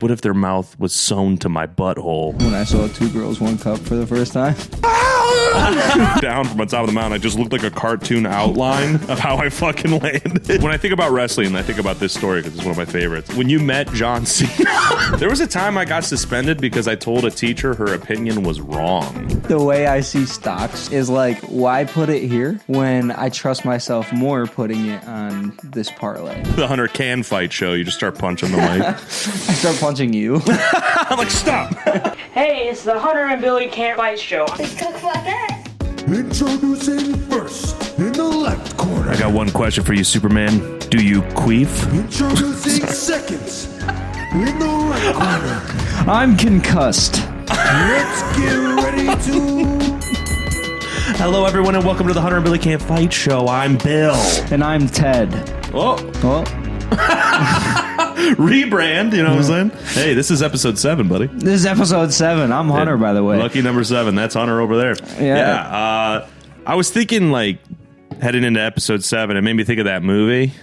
What if their mouth was sewn to my butthole? When I saw Two Girls, One Cup for the first time. Down from on top of the mountain, I just looked like a cartoon outline of how I fucking landed. When I think about wrestling, I think about this story because it's one of my favorites. When you met John Cena, there was a time I got suspended because I told a teacher her opinion was wrong. The way I see stocks is like, why put it here when I trust myself more putting it on this parlay? The Hunter can fight show, you just start punching the mic. I start punching you. I'm like, stop. Hey, it's the Hunter and Billy Can't Fight Show. Let's talk about that. Introducing first in the left corner. I got one question for you, Superman. Do you queef? Introducing seconds in the right corner. I'm concussed. Let's get ready to... Hello, everyone, and welcome to the Hunter and Billy Can't Fight show. I'm Bill. And I'm Ted. Oh. Rebrand, you know what I'm saying? Hey, this is episode 7, buddy. This is episode 7. I'm Hunter, by the way. Lucky number 7. That's Hunter over there. Yeah. I was thinking, like, heading into episode 7, it made me think of that movie,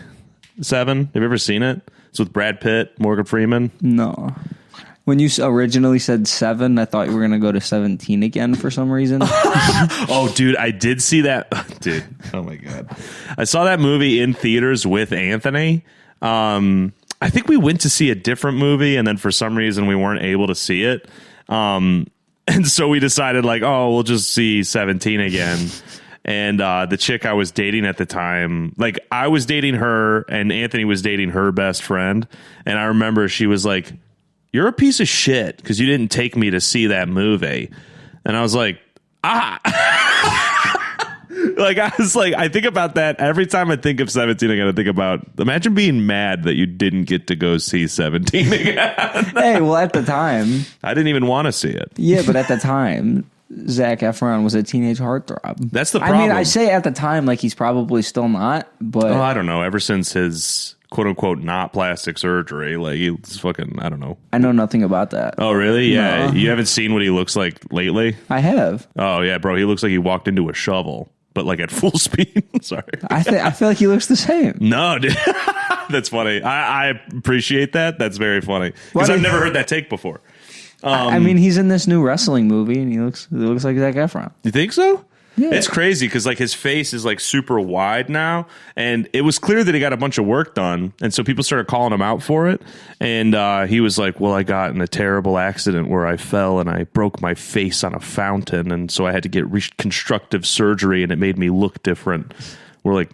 7. Have you ever seen it? It's with Brad Pitt, Morgan Freeman. No. When you originally said 7, I thought you were going to go to 17 again for some reason. Oh, dude, I did see that. Dude, oh my God. I saw that movie in theaters with Anthony. I think we went to see a different movie, and then for some reason we weren't able to see it. And so we decided, like, oh, we'll just see 17 again. And the chick I was dating at the time, like, I was dating her, and Anthony was dating her best friend. And I remember she was like, "You're a piece of shit because you didn't take me to see that movie." And I was like, Like, I was like, I think about that every time I think of 17. I gotta think about, imagine being mad that you didn't get to go see 17 again. Hey, well, at the time. I didn't even want to see it. Yeah, but at the time, Zac Efron was a teenage heartthrob. That's the problem. I mean, I say at the time like he's probably still not, but... Oh, I don't know. Ever since his quote-unquote not plastic surgery, like, he's fucking, I don't know. I know nothing about that. Oh, really? Yeah. No. You haven't seen what he looks like lately? I have. Oh, yeah, bro. He looks like he walked into a shovel, but like at full speed. Sorry. I feel like he looks the same. No, dude. That's funny. I appreciate that. That's very funny. Because I've never heard that take before. I mean, he's in this new wrestling movie, and he looks like Zac Efron. You think so? Yeah. It's crazy because, like, his face is like super wide now, and it was clear that he got a bunch of work done, and so people started calling him out for it. And he was like, "Well, I got in a terrible accident where I fell and I broke my face on a fountain, and so I had to get reconstructive surgery, and it made me look different." We're like,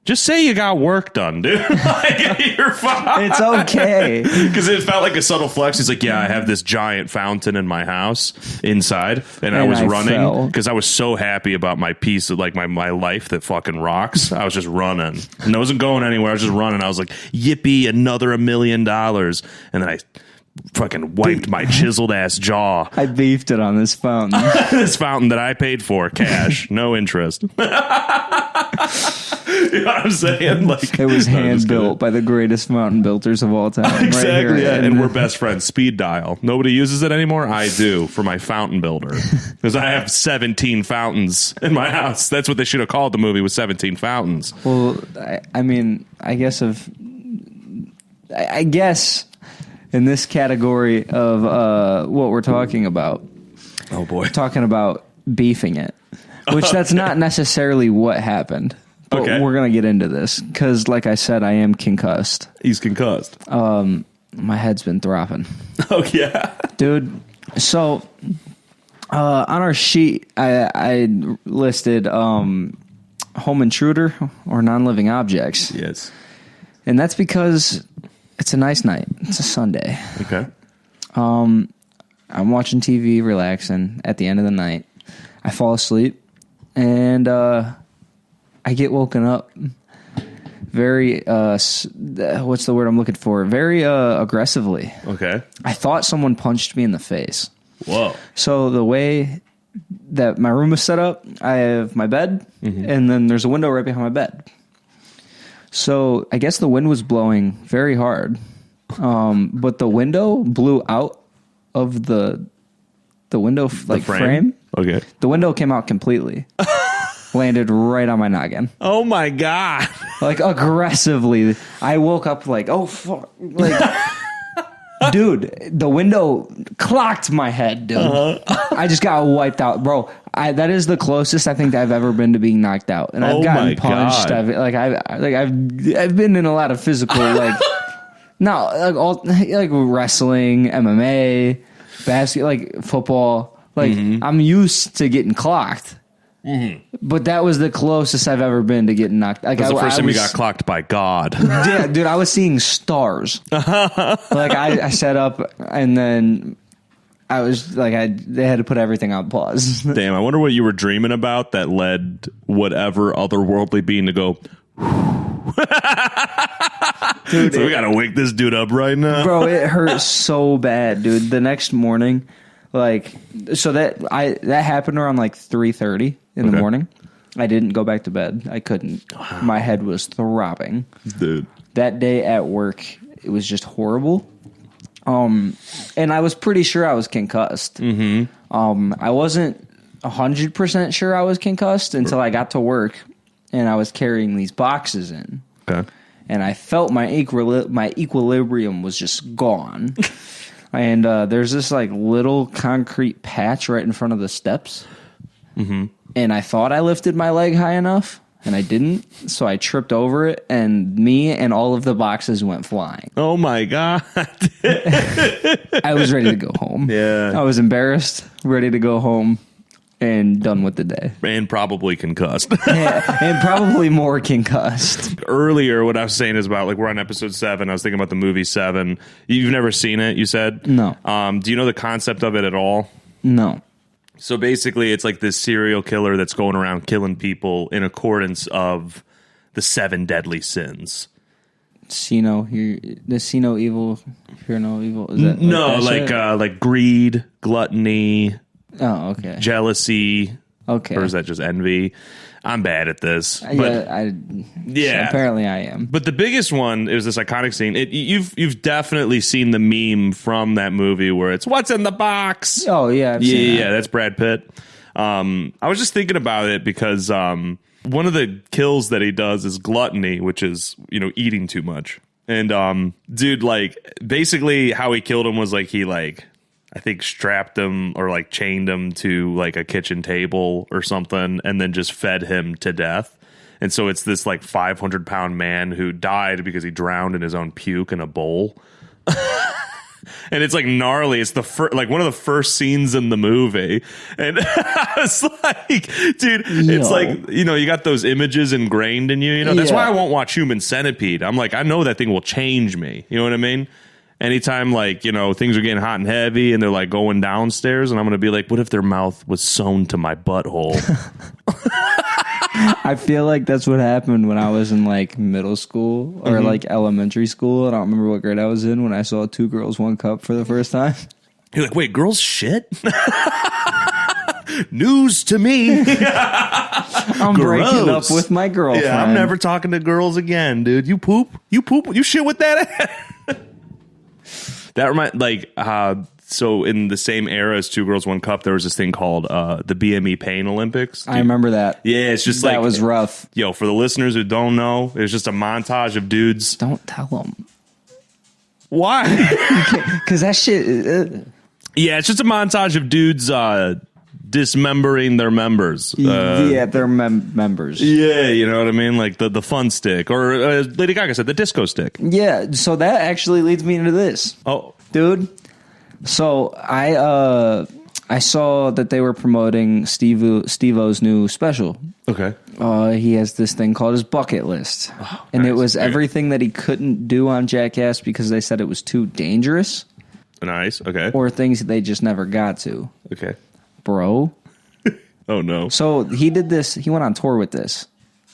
just say you got work done, dude. Like, you're fine. It's okay. Because it felt like a subtle flex. He's like, yeah, I have this giant fountain in my house inside, and I was running because I was so happy about my piece of, like, my life that fucking rocks. I was just running, and I wasn't going anywhere. I was just running. I was like, yippee, another $1 million. And then I fucking wiped my chiseled ass jaw. I beefed it on this fountain. This fountain that I paid for, cash, no interest. You know what I'm saying? Like, it was hand built by the greatest fountain builders of all time. Exactly, right here. yeah. And we're best friends. Speed dial. Nobody uses it anymore. I do for my fountain builder because I have 17 fountains in my house. That's what they should have called the movie, with 17 fountains. Well, I mean, I guess in this category of what we're talking about. Oh boy, talking about beefing it, which that's not necessarily what happened. But we're going to get into this because, like I said, I am concussed. He's concussed. My head's been throbbing. Oh, yeah. Dude, so on our sheet, I listed home intruder or non-living objects. Yes. And that's because it's a nice night. It's a Sunday. Okay. I'm watching TV, relaxing. At the end of the night, I fall asleep, and I get woken up very, what's the word I'm looking for? Very aggressively. Okay. I thought someone punched me in the face. Whoa. So the way that my room is set up, I have my bed, and then there's a window right behind my bed. So I guess the wind was blowing very hard, but the window blew out of the window, like, frame. Okay. The window came out completely. Landed right on my noggin. Oh my God. Like, aggressively. I woke up like, oh fuck. Like, Dude, the window clocked my head, dude. I just got wiped out, bro. That is the closest I think I've ever been to being knocked out, and I've gotten punched. I've been in a lot of physical like wrestling, MMA, basketball, like football. Like I'm used to getting clocked. But that was the closest I've ever been to getting knocked. Like, That was the first time you got clocked by God. Yeah, dude, I was seeing stars. Like I set up and then I was like, they had to put everything on pause. Damn, I wonder what you were dreaming about that led whatever otherworldly being to go. Dude, so we gotta wake this dude up right now, bro. It hurt so bad, dude. The next morning, like, so that happened around like 3:30 in the morning. I didn't go back to bed. I couldn't. My head was throbbing, dude. That day at work, it was just horrible. And I was pretty sure I was concussed. I wasn't 100% sure I was concussed until I got to work and I was carrying these boxes in. Okay. And I felt my equilibrium was just gone. And there's this like little concrete patch right in front of the steps. And I thought I lifted my leg high enough, and I didn't. So I tripped over it, and me and all of the boxes went flying. Oh my God. I was ready to go home. Yeah. I was embarrassed, ready to go home, and done with the day. And probably concussed. Yeah, and probably more concussed. Earlier, what I was saying is about, like, we're on episode 7. I was thinking about the movie 7. You've never seen it, you said? No. Do you know the concept of it at all? No. So basically, it's like this serial killer that's going around killing people in accordance of the 7 deadly sins. See no evil, hear no evil. Is that no, like greed, gluttony. Oh, okay. Jealousy. Okay. Or is that just envy? I'm bad at this. Yeah, apparently I am. But the biggest one is this iconic scene. You've definitely seen the meme from that movie where it's "What's in the box?" Oh yeah, yeah, that's Brad Pitt. I was just thinking about it because one of the kills that he does is gluttony, which is eating too much. And dude, like basically how he killed him was like he I think strapped him or like chained him to like a kitchen table or something and then just fed him to death. And so it's this like 500-pound man who died because he drowned in his own puke in a bowl. And it's like gnarly. It's like one of the first scenes in the movie. And I was like, dude, it's like, you got those images ingrained in you. That's why I won't watch Human Centipede. I'm like, I know that thing will change me. You know what I mean? Anytime, like, things are getting hot and heavy and they're, like, going downstairs, and I'm going to be like, what if their mouth was sewn to my butthole? I feel like that's what happened when I was in, like, middle school or, like, elementary school. I don't remember what grade I was in when I saw 2 Girls, 1 Cup for the first time. You're like, wait, girls shit? News to me. I'm breaking up with my girlfriend. Yeah, I'm never talking to girls again, dude. You poop? You shit with that? That so in the same era as 2 Girls, 1 Cup, there was this thing called the BME Pain Olympics. I remember that. Yeah, it's just that was rough. Yo, for the listeners who don't know, it was just a montage of dudes. Don't tell them. Why? Because that shit. Yeah, it's just a montage of dudes dismembering their members. Their members. Yeah, you know what I mean? Like the fun stick. Or Lady Gaga said, the disco stick. Yeah, so that actually leads me into this. Oh. Dude. So I saw that they were promoting Steve-O's new special. Okay. He has this thing called his bucket list. Oh, and nice. It was everything that he couldn't do on Jackass because they said it was too dangerous. Nice, okay. Or things that they just never got to. Okay. Bro. Oh, no. So he did this. He went on tour with this.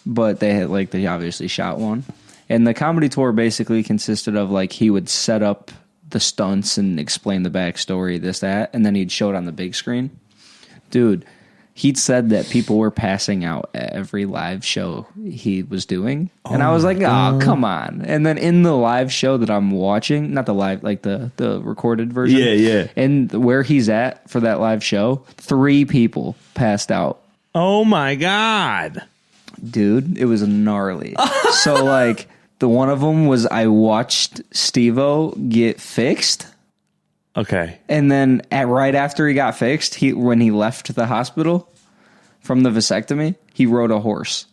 But they obviously shot one. And the comedy tour basically consisted of, like, he would set up the stunts and explain the backstory, this, that, and then he'd show it on the big screen. Dude, he'd said that people were passing out at every live show he was doing. And I was like, oh, come on. And then in the live show that I'm watching, not the live, like the recorded version. Yeah. And where he's at for that live show, 3 people passed out. Oh, my God. Dude, it was gnarly. So, like, the one of them was I watched Steve-O get fixed. Okay. And then right after he got fixed, when he left the hospital from the vasectomy, he rode a horse.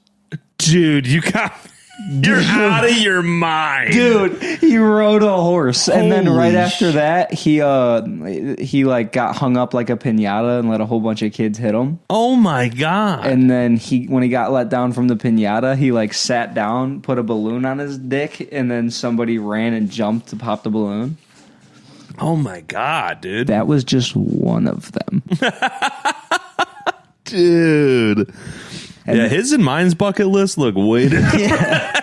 Dude, you're out of your mind. Dude, he rode a horse. And then right after that, he like got hung up like a piñata and let a whole bunch of kids hit him. Oh my God. And then when he got let down from the piñata, he like sat down, put a balloon on his dick, and then somebody ran and jumped to pop the balloon. Oh my God, dude. That was just one of them. Dude. Yeah, his and mine's bucket list look way different.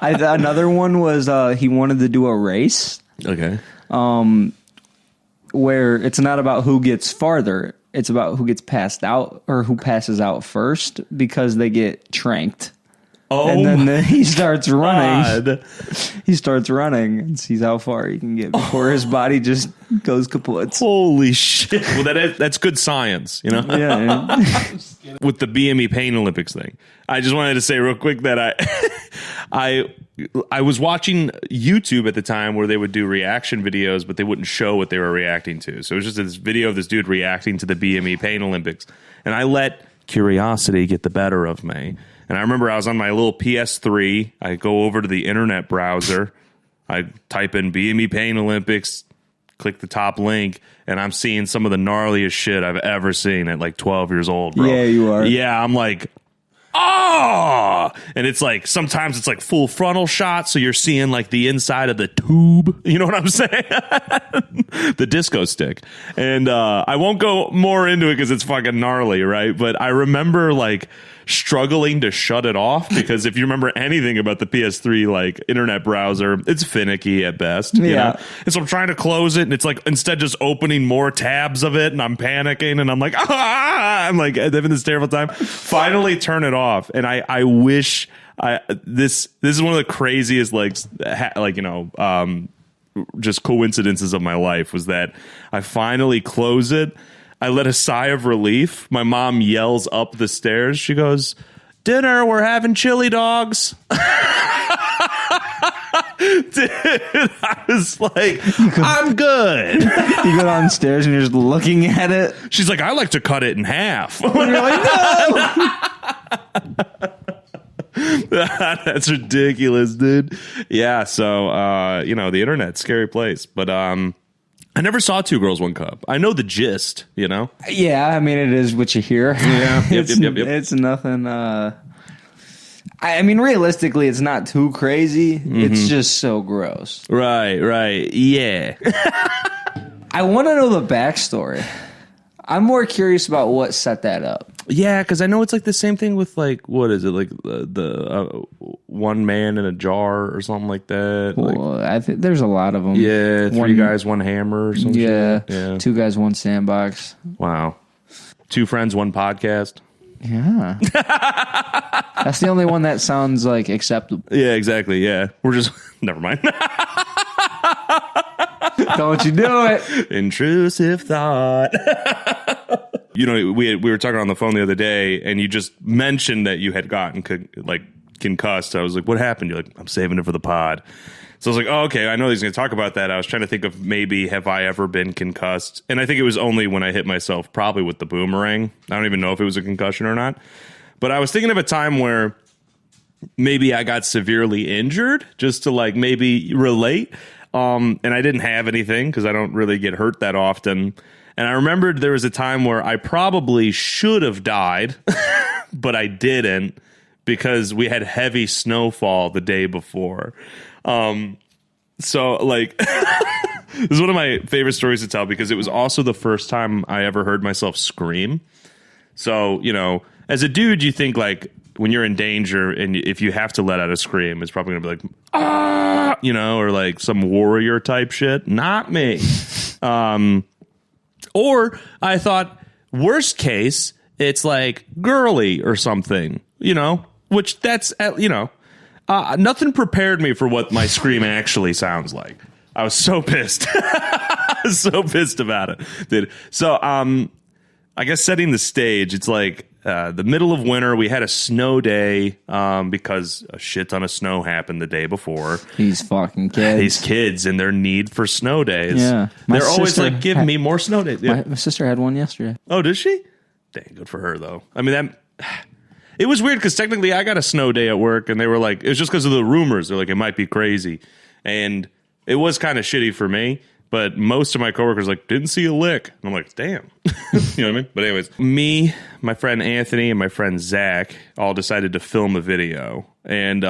Another one was he wanted to do a race. Okay. Where it's not about who gets farther. It's about who gets passed out or who passes out first because they get tranked. Oh, and then he starts running. God. He starts running and sees how far he can get before his body just goes kaput. Holy shit. Well, that's good science, you know? Yeah. With the BME Pain Olympics thing. I just wanted to say real quick that I was watching YouTube at the time where they would do reaction videos, but they wouldn't show what they were reacting to. So it was just this video of this dude reacting to the BME Pain Olympics. And I let curiosity get the better of me. And I remember I was on my little PS3. I go over to the internet browser. I type in BME Pain Olympics, click the top link, and I'm seeing some of the gnarliest shit I've ever seen at like 12 years old, bro. Yeah, you are. Yeah, I'm like, oh! And it's like, sometimes it's like full frontal shot, so you're seeing like the inside of the tube. You know what I'm saying? The disco stick. And I won't go more into it because it's fucking gnarly, right? But I remember like struggling to shut it off because if you remember anything about the PS3 like internet browser, it's finicky at best. You know? And so I'm trying to close it and it's like instead just opening more tabs of it and I'm panicking and I'm like, I'm like having this terrible time. Finally turn it off. And I wish this is one of the craziest just coincidences of my life was that I finally close it. I let a sigh of relief. My mom yells up the stairs. She goes, "Dinner, we're having chili dogs." Dude, I was like, I'm good. You go downstairs and you're just looking at it. She's like, I like to cut it in half. And you're like, no. That's ridiculous, dude. Yeah, so the internet's a scary place. But I never saw Two Girls, One Cup. I know the gist, you know? Yeah, I mean, it is what you hear. Yeah. Yep. It's nothing. I mean, realistically, it's not too crazy. Mm-hmm. It's just so gross. Right. Yeah. I want to know the backstory. I'm more curious about what set that up. Yeah, because I know it's like the same thing with like, what is it? Like the one man in a jar or something like that. Well, I think there's a lot of them. Yeah, three guys, one hammer or something. Yeah, two guys, one sandbox. Wow. Two friends, one podcast. Yeah. That's the only one that sounds like acceptable. Yeah, exactly. Yeah. We're just, never mind. Don't you do it. Intrusive thought. You know, we were talking on the phone the other day, and you just mentioned that you had gotten concussed. I was like, what happened? You're like, I'm saving it for the pod. So I was like, oh, okay, I know he's going to talk about that. I was trying to think of maybe have I ever been concussed? And I think it was only when I hit myself, probably with the boomerang. I don't even know if it was a concussion or not. But I was thinking of a time where maybe I got severely injured, just to like maybe relate. And I didn't have anything because I don't really get hurt that often. And I remembered there was a time where I probably should have died, but I didn't because we had heavy snowfall the day before. So like, this is one of my favorite stories to tell because it was also the first time I ever heard myself scream. So, you know, as a dude, you think like when you're in danger and if you have to let out a scream, it's probably gonna be like, ah, you know, or like some warrior type shit. Not me. Or I thought, worst case, it's like girly or something, you know, which that's, you know, nothing prepared me for what my scream actually sounds like. I was so pissed. I was so pissed about it, dude. So, I guess setting the stage, it's like the middle of winter. We had a snow day because a shit ton of snow happened the day before. These fucking kids. These kids and their need for snow days. Yeah. They're always like, give me more snow days. Yeah. My sister had one yesterday. Oh, did she? Dang, good for her, though. I mean, it was weird because technically I got a snow day at work, and they were like, it was just because of the rumors. They're like, it might be crazy. And it was kind of shitty for me. But most of my coworkers like didn't see a lick. And I'm like, damn. You know what I mean? But anyways, me, my friend Anthony, and my friend Zach all decided to film a video. And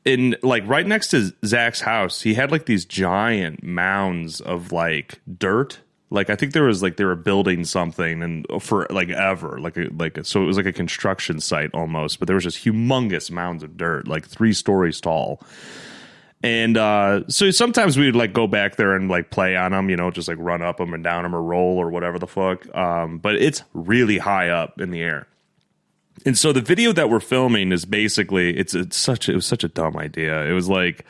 in like right next to Zach's house, he had like these giant mounds of like dirt. Like I think there was like they were building something and for like ever so it was like a construction site almost. But there was just humongous mounds of dirt, like 3 stories tall. And so sometimes we would like go back there and like play on them, you know, just like run up them and down them or roll or whatever the fuck. But it's really high up in the air. And so the video that we're filming is basically it was such a dumb idea. It was like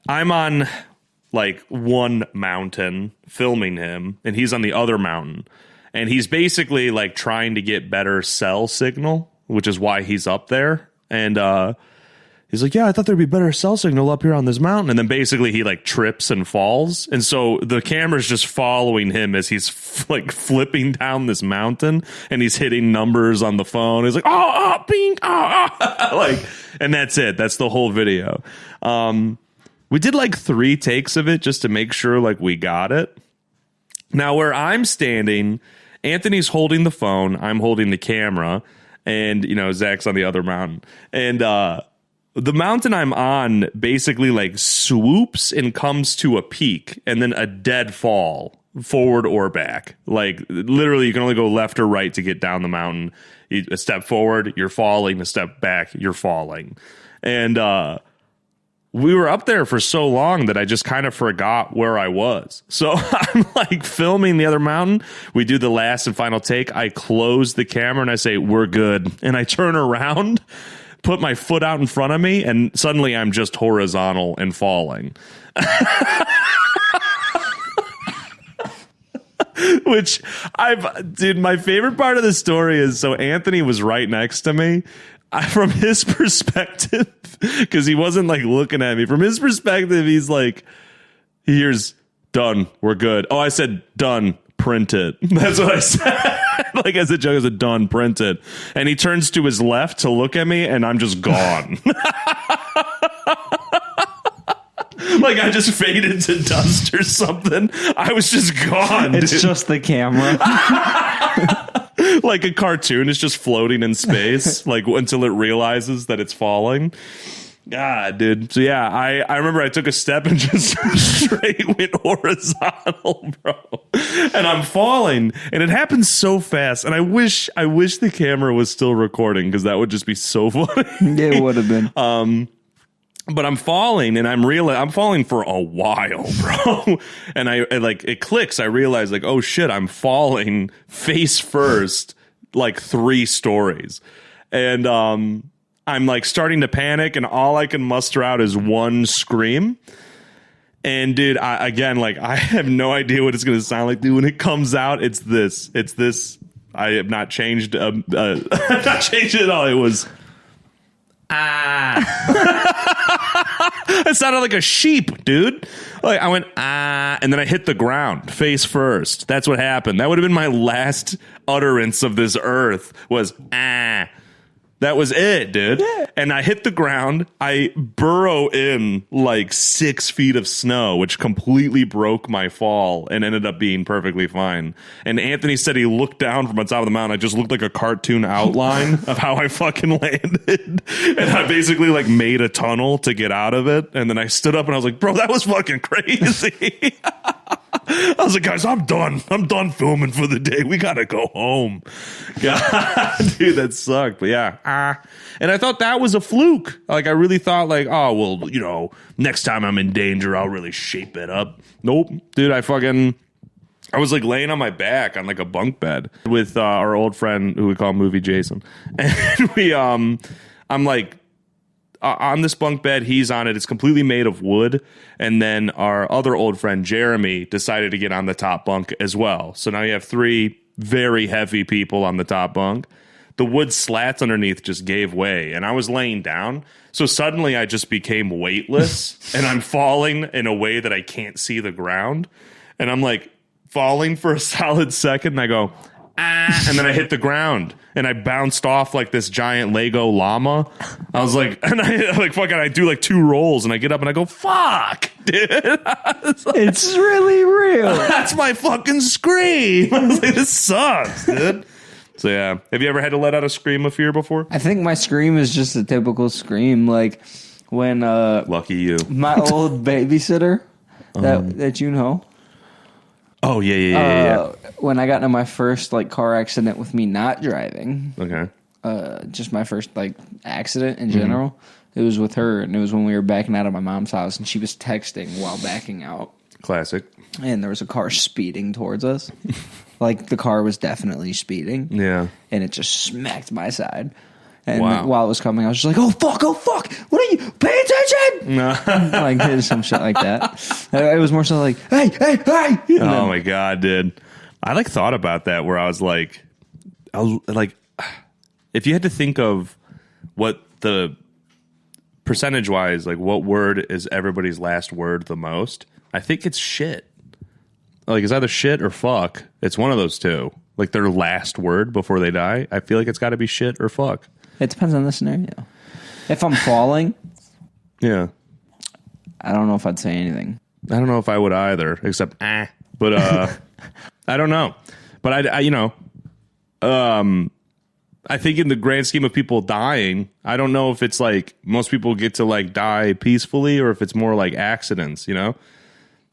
I'm on like one mountain filming him and he's on the other mountain. And he's basically like trying to get better cell signal, which is why he's up there. And he's like, yeah, I thought there'd be better cell signal up here on this mountain. And then basically he like trips and falls. And so the camera's just following him as he's like flipping down this mountain and he's hitting numbers on the phone. He's like, bing, like, and that's it. That's the whole video. We did like 3 takes of it just to make sure like we got it. Now where I'm standing, Anthony's holding the phone. I'm holding the camera and, you know, Zach's on the other mountain. And, the mountain I'm on basically like swoops and comes to a peak and then a dead fall forward or back. Like literally you can only go left or right to get down the mountain. A step forward, you're falling. A step back, you're falling. And we were up there for so long that I just kind of forgot where I was. So I'm like filming the other mountain. We do the last and final take. I close the camera and I say, we're good. And I turn around, put my foot out in front of me, and suddenly I'm just horizontal and falling. Which my favorite part of the story is, so Anthony was right next to me. From his perspective, because he wasn't like looking at me, from his perspective, he's like, he hears, done, we're good. Oh, I said, done, print it. That's what I said. Like as a joke, as a done, print it. And he turns to his left to look at me, and I'm just gone. Like I just faded to dust or something. I was just gone. It's just the camera. Like a cartoon is just floating in space, like until it realizes that it's falling. God, dude. So yeah, I remember I took a step and just straight went horizontal, bro. And I'm falling, and it happens so fast. And I wish the camera was still recording because that would just be so funny. It would have been. But I'm falling, and I'm falling for a while, bro. And I like it clicks. I realize like, oh shit, I'm falling face first, like 3 stories, and I'm like starting to panic, and all I can muster out is one scream. And dude, I have no idea what it's going to sound like, dude. When it comes out, it's this. I have not changed. I've not changed it at all. It was. It sounded like a sheep, dude. Like I went and then I hit the ground face first. That's what happened. That would have been my last utterance of this earth was That was it, dude. Yeah. And I hit the ground. I burrow in like 6 feet of snow, which completely broke my fall and ended up being perfectly fine. And Anthony said he looked down from on top of the mountain. I just looked like a cartoon outline of how I fucking landed. And I basically like made a tunnel to get out of it. And then I stood up and I was like, bro, that was fucking crazy. I was like, guys, I'm done. I'm done filming for the day. We got to go home. God, dude, that sucked. But yeah. And I thought that was a fluke. Like, I really thought like, oh, well, you know, next time I'm in danger, I'll really shape it up. Nope. Dude, I was like laying on my back on like a bunk bed with our old friend who we call Movie Jason. And I'm like, on this bunk bed, he's on it. It's completely made of wood. And then our other old friend, Jeremy, decided to get on the top bunk as well. So now you have 3 very heavy people on the top bunk. The wood slats underneath just gave way, and I was laying down. So suddenly I just became weightless, and I'm falling in a way that I can't see the ground. And I'm like falling for a solid second, and I go, ah, and then I hit the ground, and I bounced off like this giant Lego llama. I was like, and I do like 2 rolls, and I get up and I go, fuck, dude. It's really real. That's my fucking scream. I was like, this sucks, dude. So yeah, have you ever had to let out a scream of fear before? I think my scream is just a typical scream, like when lucky you, my old babysitter that you know. Oh yeah. When I got into my first like car accident with me not driving, okay, just my first like accident in general, it was with her, and it was when we were backing out of my mom's house, and she was texting while backing out. Classic. And there was a car speeding towards us. Like, the car was definitely speeding. Yeah. And it just smacked my side. And wow. while it was coming, I was just like, oh, fuck. What are you? Pay attention! No. Like, some shit like that. It was more so like, hey! Oh, my God, dude. I, like, thought about that where I was like, if you had to think of what the percentage-wise, like, what word is everybody's last word the most, I think it's shit. Like, it's either shit or fuck. It's one of those two. Like, their last word before they die. I feel like it's got to be shit or fuck. It depends on the scenario. If I'm falling, yeah, I don't know if I'd say anything. I don't know if I would either, except But I don't know. But I think in the grand scheme of people dying, I don't know if it's like most people get to like die peacefully or if it's more like accidents, you know?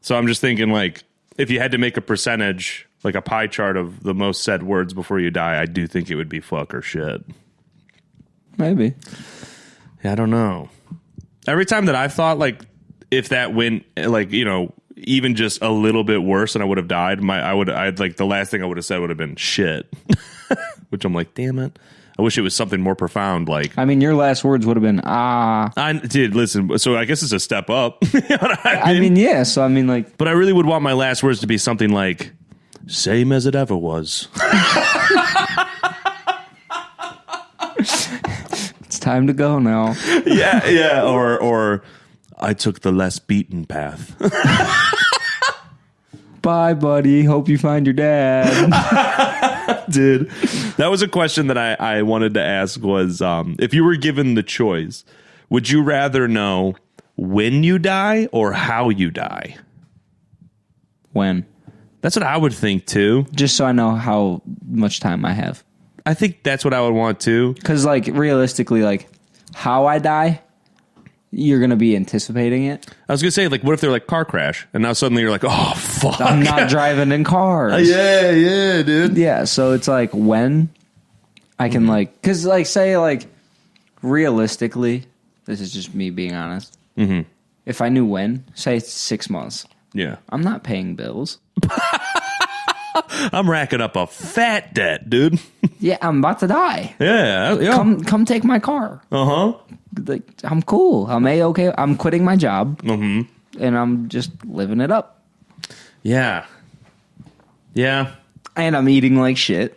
So I'm just thinking like, if you had to make a percentage, like a pie chart of the most said words before you die, I do think it would be fuck or shit. Maybe. Yeah, I don't know. Every time that I've thought, like, if that went, like, you know, even just a little bit worse and I would have died, the last thing I would have said would have been shit. Which I'm like, damn it. I wish it was something more profound, like... I mean, your last words would have been, I did, listen, so I guess it's a step up. You know what I mean? Yeah, so I mean, like... But I really would want my last words to be something like, same as it ever was. It's time to go now. Yeah, or I took the less beaten path. Bye, buddy. Hope you find your dad. Dude, that was a question that I wanted to ask was, if you were given the choice, would you rather know when you die or how you die? When? That's what I would think, too. Just so I know how much time I have. I think that's what I would want, too. Because, like, realistically, like, how I die... You're going to be anticipating it. I was going to say, like, what if they're like car crash? And now suddenly you're like, oh, fuck. I'm not driving in cars. Yeah, dude. Yeah, so it's like when I can, like, because, like, say, like, realistically, this is just me being honest. Mm-hmm. If I knew when, say it's 6 months. Yeah. I'm not paying bills. I'm racking up a fat debt, dude. Yeah, I'm about to die. Yeah. Come take my car. Uh-huh. Like, I'm cool. I'm A-okay. I'm quitting my job. Mm-hmm. And I'm just living it up. Yeah. Yeah. And I'm eating like shit.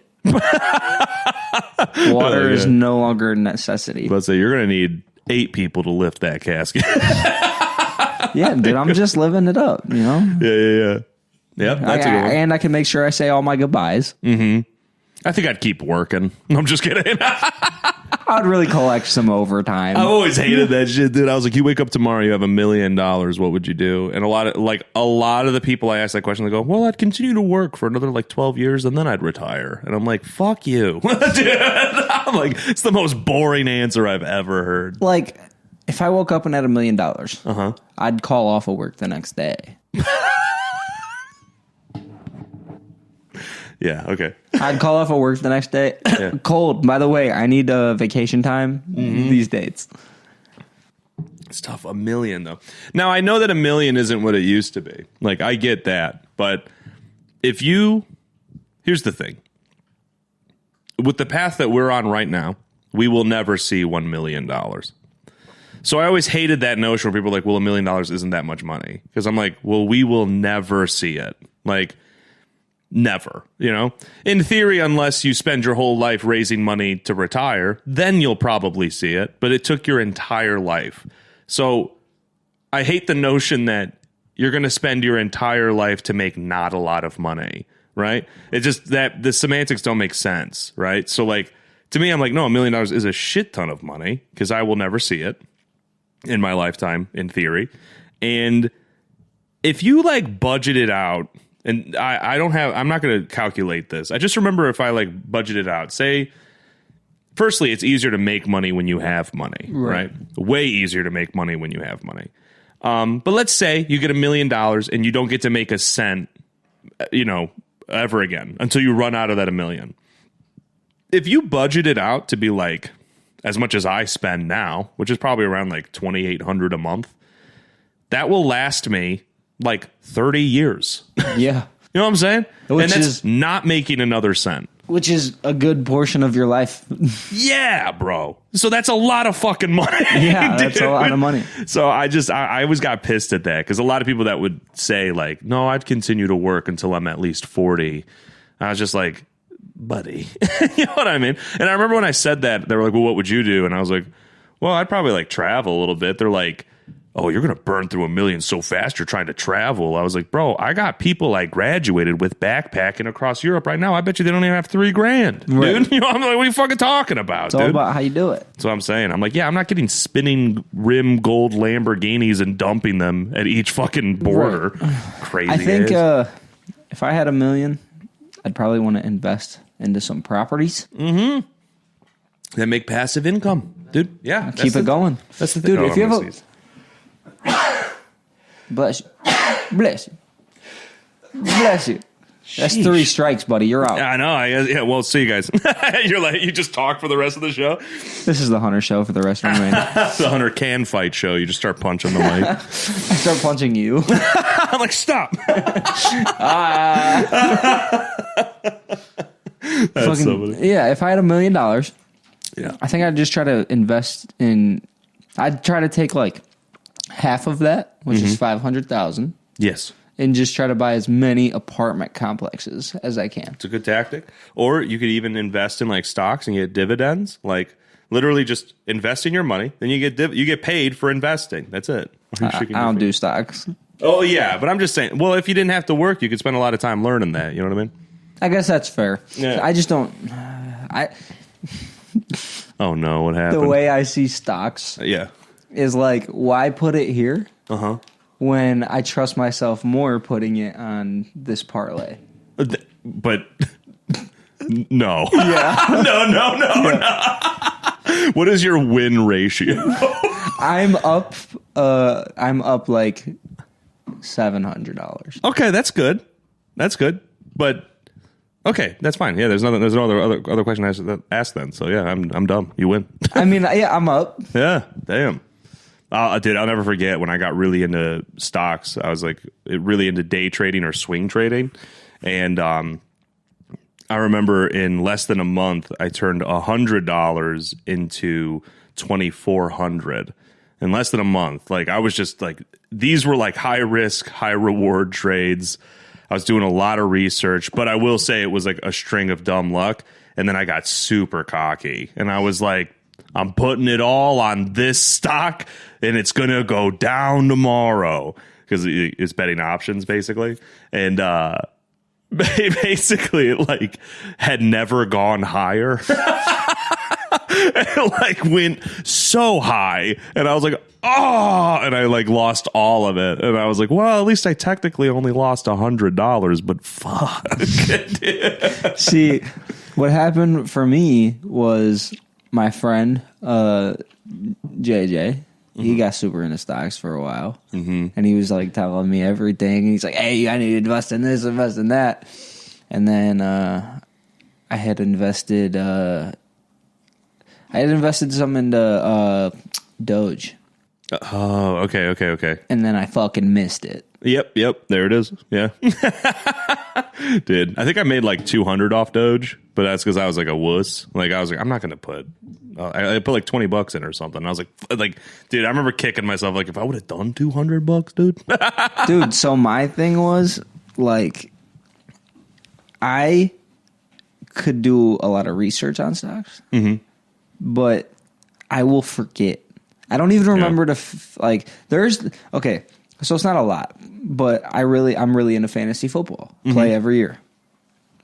Water is no longer a necessity. But so you're going to need 8 people to lift that casket. Yeah, dude, I'm just living it up, you know? Yeah. Yep, that's a good one. And I can make sure I say all my goodbyes. Mm-hmm. I think I'd keep working. I'm just kidding. I'd really collect some overtime. I've always hated that shit, dude. I was like, you wake up tomorrow, you have $1 million. What would you do? And a lot of the people I ask that question, they go, well, I'd continue to work for another like 12 years and then I'd retire. And I'm like, fuck you. Dude, I'm like, it's the most boring answer I've ever heard. Like, if I woke up and had $1 million, I'd call off of work the next day. Yeah, okay. I'd call off of work the next day. Yeah. Cold. By the way, I need vacation time these dates. It's tough. $1 million, though. Now, I know that $1 million isn't what it used to be. Like, I get that. But here's the thing. With the path that we're on right now, we will never see $1 million. So I always hated that notion where people are like, well, $1 million isn't that much money. Because I'm like, well, we will never see it. Like, Never, in theory, unless you spend your whole life raising money to retire, then you'll probably see it. But it took your entire life. So I hate the notion that you're going to spend your entire life to make not a lot of money, right? It's just that the semantics don't make sense, right? So like, to me, I'm like, no, $1 million is a shit ton of money because I will never see it in my lifetime, in theory. And if you like budget it out, and I'm not going to calculate this. I just remember if I like budget it out, say, firstly, it's easier to make money when you have money, right? Way easier to make money when you have money. But let's say you get $1 million and you don't get to make a cent, ever again until you run out of that $1 million. If you budget it out to be like as much as I spend now, which is probably around like $2,800 a month, that will last me like 30 years. Yeah. You know what I'm saying? Which and that's is not making another cent. Which is a good portion of your life. Yeah, bro. So that's a lot of fucking money. Yeah, that's a lot of money. So I always got pissed at that because a lot of people that would say like, no, I'd continue to work until I'm at least 40. I was just like, buddy. You know what I mean? And I remember when I said that, they were like, well, what would you do? And I was like, well, I'd probably like travel a little bit. They're like, oh, you're going to burn through $1 million so fast you're trying to travel. I was like, bro, I got people I graduated with backpacking across Europe right now. I bet you they don't even have $3,000, right. dude. I'm like, what are you fucking talking about, It's all about how you do it. That's what I'm saying. I'm like, yeah, I'm not getting spinning rim gold Lamborghinis and dumping them at each fucking border. Right. Crazy. I think if I had $1 million, I'd probably want to invest into some properties. Mm-hmm. That make passive income, dude. Yeah. Keep it going. That's the thing. Dude, if you have Bless you. Bless you. Bless you. That's 3 strikes, buddy. You're out. I know. Yeah, well, see you guys. You just talk for the rest of the show. This is the Hunter show for the rest of the night. The Hunter can fight show. You just start punching the mic. I start punching you. I'm like, stop. That's so funny. Yeah, if I had $1 million, yeah, I think I'd just try to invest in. I'd try to take like half of that, which is $500,000. Yes. And just try to buy as many apartment complexes as I can. It's a good tactic. Or you could even invest in like stocks and get dividends. Like literally just invest in your money, then you get paid for investing. That's it. I don't do stocks. Oh yeah, but I'm just saying. Well, if you didn't have to work, you could spend a lot of time learning that. You know what I mean? I guess that's fair. Yeah. I just don't. Oh no, what happened? The way I see stocks, yeah, is like, why put it here? Uh-huh. When I trust myself more putting it on this parlay. But no. Yeah. No. What is your win ratio? I'm up like $700. Okay, that's good. But okay, that's fine. Yeah, there's no other question I asked then. So yeah, I'm dumb. You win. I mean, yeah, I'm up. Yeah, damn. Dude, I'll never forget when I got really into stocks. I was like really into day trading or swing trading. And I remember in less than a month, I turned $100 into $2,400 in less than a month. Like I was just like, these were like high risk, high reward trades. I was doing a lot of research, but I will say it was like a string of dumb luck. And then I got super cocky and I was like, I'm putting it all on this stock and it's going to go down tomorrow because it's betting options basically. And basically it like had never gone higher. It like went so high and I was like, oh, and I like lost all of it. And I was like, well, at least I technically only lost $100, but fuck. See, what happened for me was my friend, JJ, he got super into stocks for a while. Mm-hmm. And he was like telling me everything. And he's like, hey, I need to invest in this, invest in that. And then I had invested some into Doge. Oh, okay. And then I fucking missed it. Yep. There it is. Yeah. Dude, I think I made like 200 off Doge, but that's because I was like a wuss. Like I was like, I'm not going to put, I put like $20 in or something. And I was like, dude, I remember kicking myself. Like if I would have done $200, dude. Dude, so my thing was like, I could do a lot of research on stocks, but I will forget. I don't even remember okay, so it's not a lot, but I'm really into fantasy football. Play every year.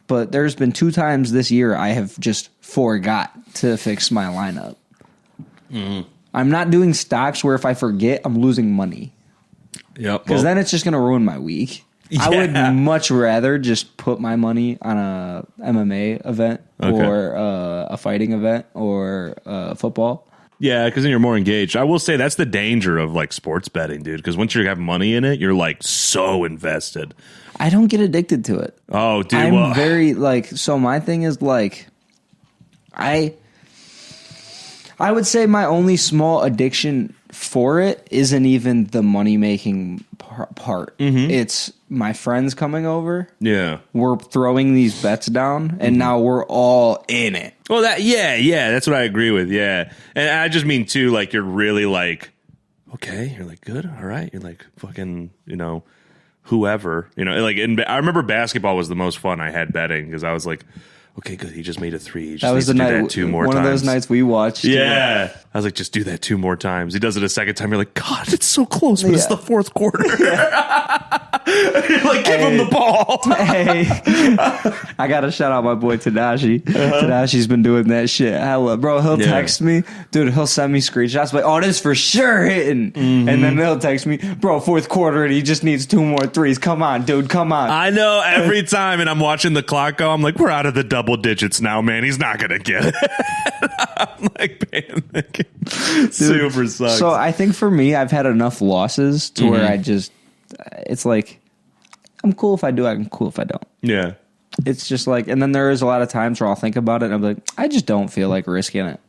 But there's been 2 times this year I have just forgot to fix my lineup. I'm not doing stocks where if I forget, I'm losing money. Yep. Because then it's just going to ruin my week. Yeah. I would much rather just put my money on a MMA event or a fighting event or football. Yeah, because then you're more engaged. I will say that's the danger of like sports betting, dude. Because once you have money in it, you're like so invested. I don't get addicted to it. Oh, dude. I'm very like, so my thing is like, I would say my only small addiction for it isn't even the money making part. It's my friends coming over. Yeah. We're throwing these bets down and now we're all in it. Well, that's what I agree with. Yeah. And I just mean too, like you're really like, okay, you're like, good, all right. You're like fucking, whoever, like I remember basketball was the most fun I had betting because I was like, okay, good. He just made a 3. He just that was the needs to night. do that 2 more one times. Of those nights we watched. Yeah, I was like, just do that 2 more times. He does it a second time. You're like, God, it's so close, but it's the 4th quarter. You're like, give him the ball. Hey, I gotta shout out my boy Tadashi. Tadashi's been doing that shit. Hella, bro. He'll text me, dude. He'll send me screenshots like, "Oh, this for sure hitting," and then he'll text me, "Bro, 4th quarter, and he just needs 2 more threes. Come on, dude, come on." I know every time, and I'm watching the clock go. I'm like, we're out of the double digits now, man. He's not gonna get it. I'm like, panicking. Super sucks. So I think for me, I've had enough losses to where it's like, I'm cool if I do, I'm cool if I don't. Yeah. It's just like, and then there is a lot of times where I'll think about it and I'm like, I just don't feel like risking it.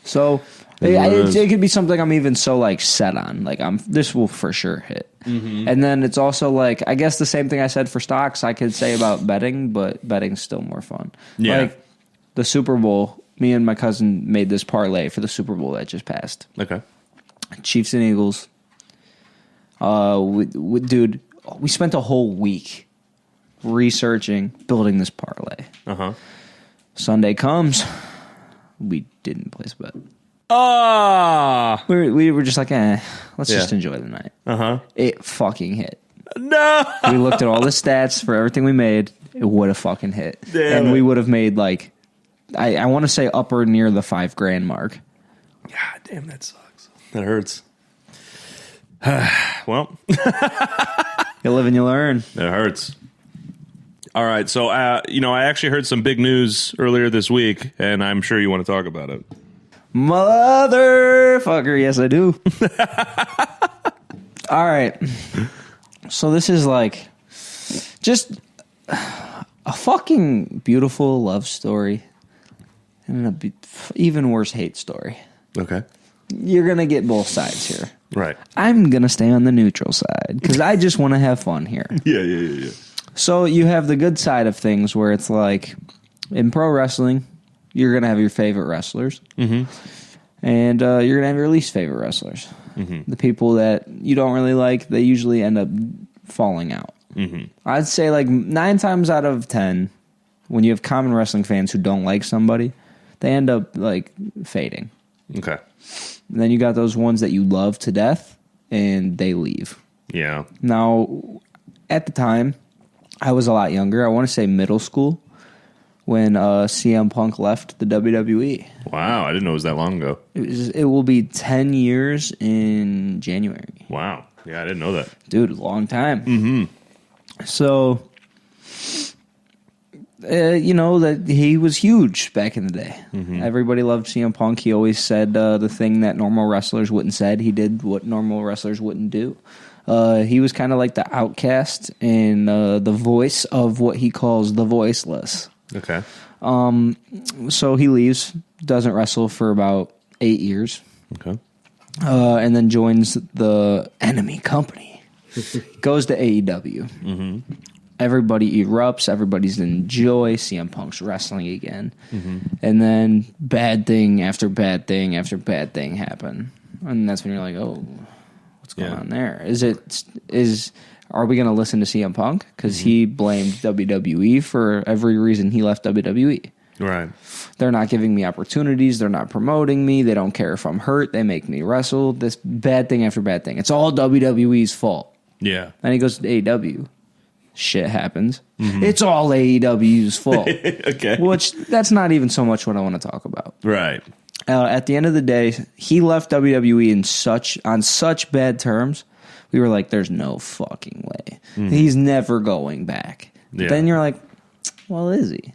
So it could be something I'm even so like set on. Like this will for sure hit. And then it's also like, I guess the same thing I said for stocks, I could say about betting, but betting's still more fun. Yeah. Like the Super Bowl, me and my cousin made this parlay for the Super Bowl that just passed. Okay. Chiefs and Eagles. Dude, we spent a whole week researching, building this parlay. Sunday comes, we didn't place a bet. We were just like, let's just enjoy the night. It fucking hit. No. We looked at all the stats for everything we made. It would have fucking hit. Damn and we would have made like, I want to say upper near the $5,000 mark. God damn, that sucks. That hurts. Well, you live and you learn. It hurts. All right, so I actually heard some big news earlier this week, and I'm sure you want to talk about it. Motherfucker, yes I do. All right. So this is like just a fucking beautiful love story and an even worse hate story. Okay. You're going to get both sides here. Right. I'm going to stay on the neutral side because I just want to have fun here. Yeah. So you have the good side of things where it's like in pro wrestling, you're going to have your favorite wrestlers. And you're going to have your least favorite wrestlers. The people that you don't really like, they usually end up falling out. I'd say like 9 times out of 10, when you have common wrestling fans who don't like somebody, they end up like fading. Okay. And then you got those ones that you love to death and they leave. Yeah. Now, at the time, I was a lot younger. I want to say middle school when CM Punk left the WWE. Wow, I didn't know it was that long ago. It will be 10 years in January. Wow. Yeah, I didn't know that. Dude, a long time. So, that he was huge back in the day. Everybody loved CM Punk. He always said the thing that normal wrestlers wouldn't said. He did what normal wrestlers wouldn't do. He was kind of like the outcast and the voice of what he calls the voiceless. Okay. So he leaves, doesn't wrestle for about 8 years. Okay. And then joins the enemy company. Goes to AEW. Everybody erupts. Everybody's in joy. CM Punk's wrestling again. And then bad thing after bad thing after bad thing happen. And that's when you're like, oh, what's going on there? are we going to listen to CM Punk? Because he blamed WWE for every reason he left WWE. Right. They're not giving me opportunities. They're not promoting me. They don't care if I'm hurt. They make me wrestle. This bad thing after bad thing. It's all WWE's fault. Yeah. And he goes to AEW. Shit happens. It's all AEW's fault. Okay. Which, that's not even so much what I want to talk about. Right. At the end of the day, he left WWE on such bad terms. We were like, there's no fucking way. He's never going back. Yeah. Then you're like, well, is he?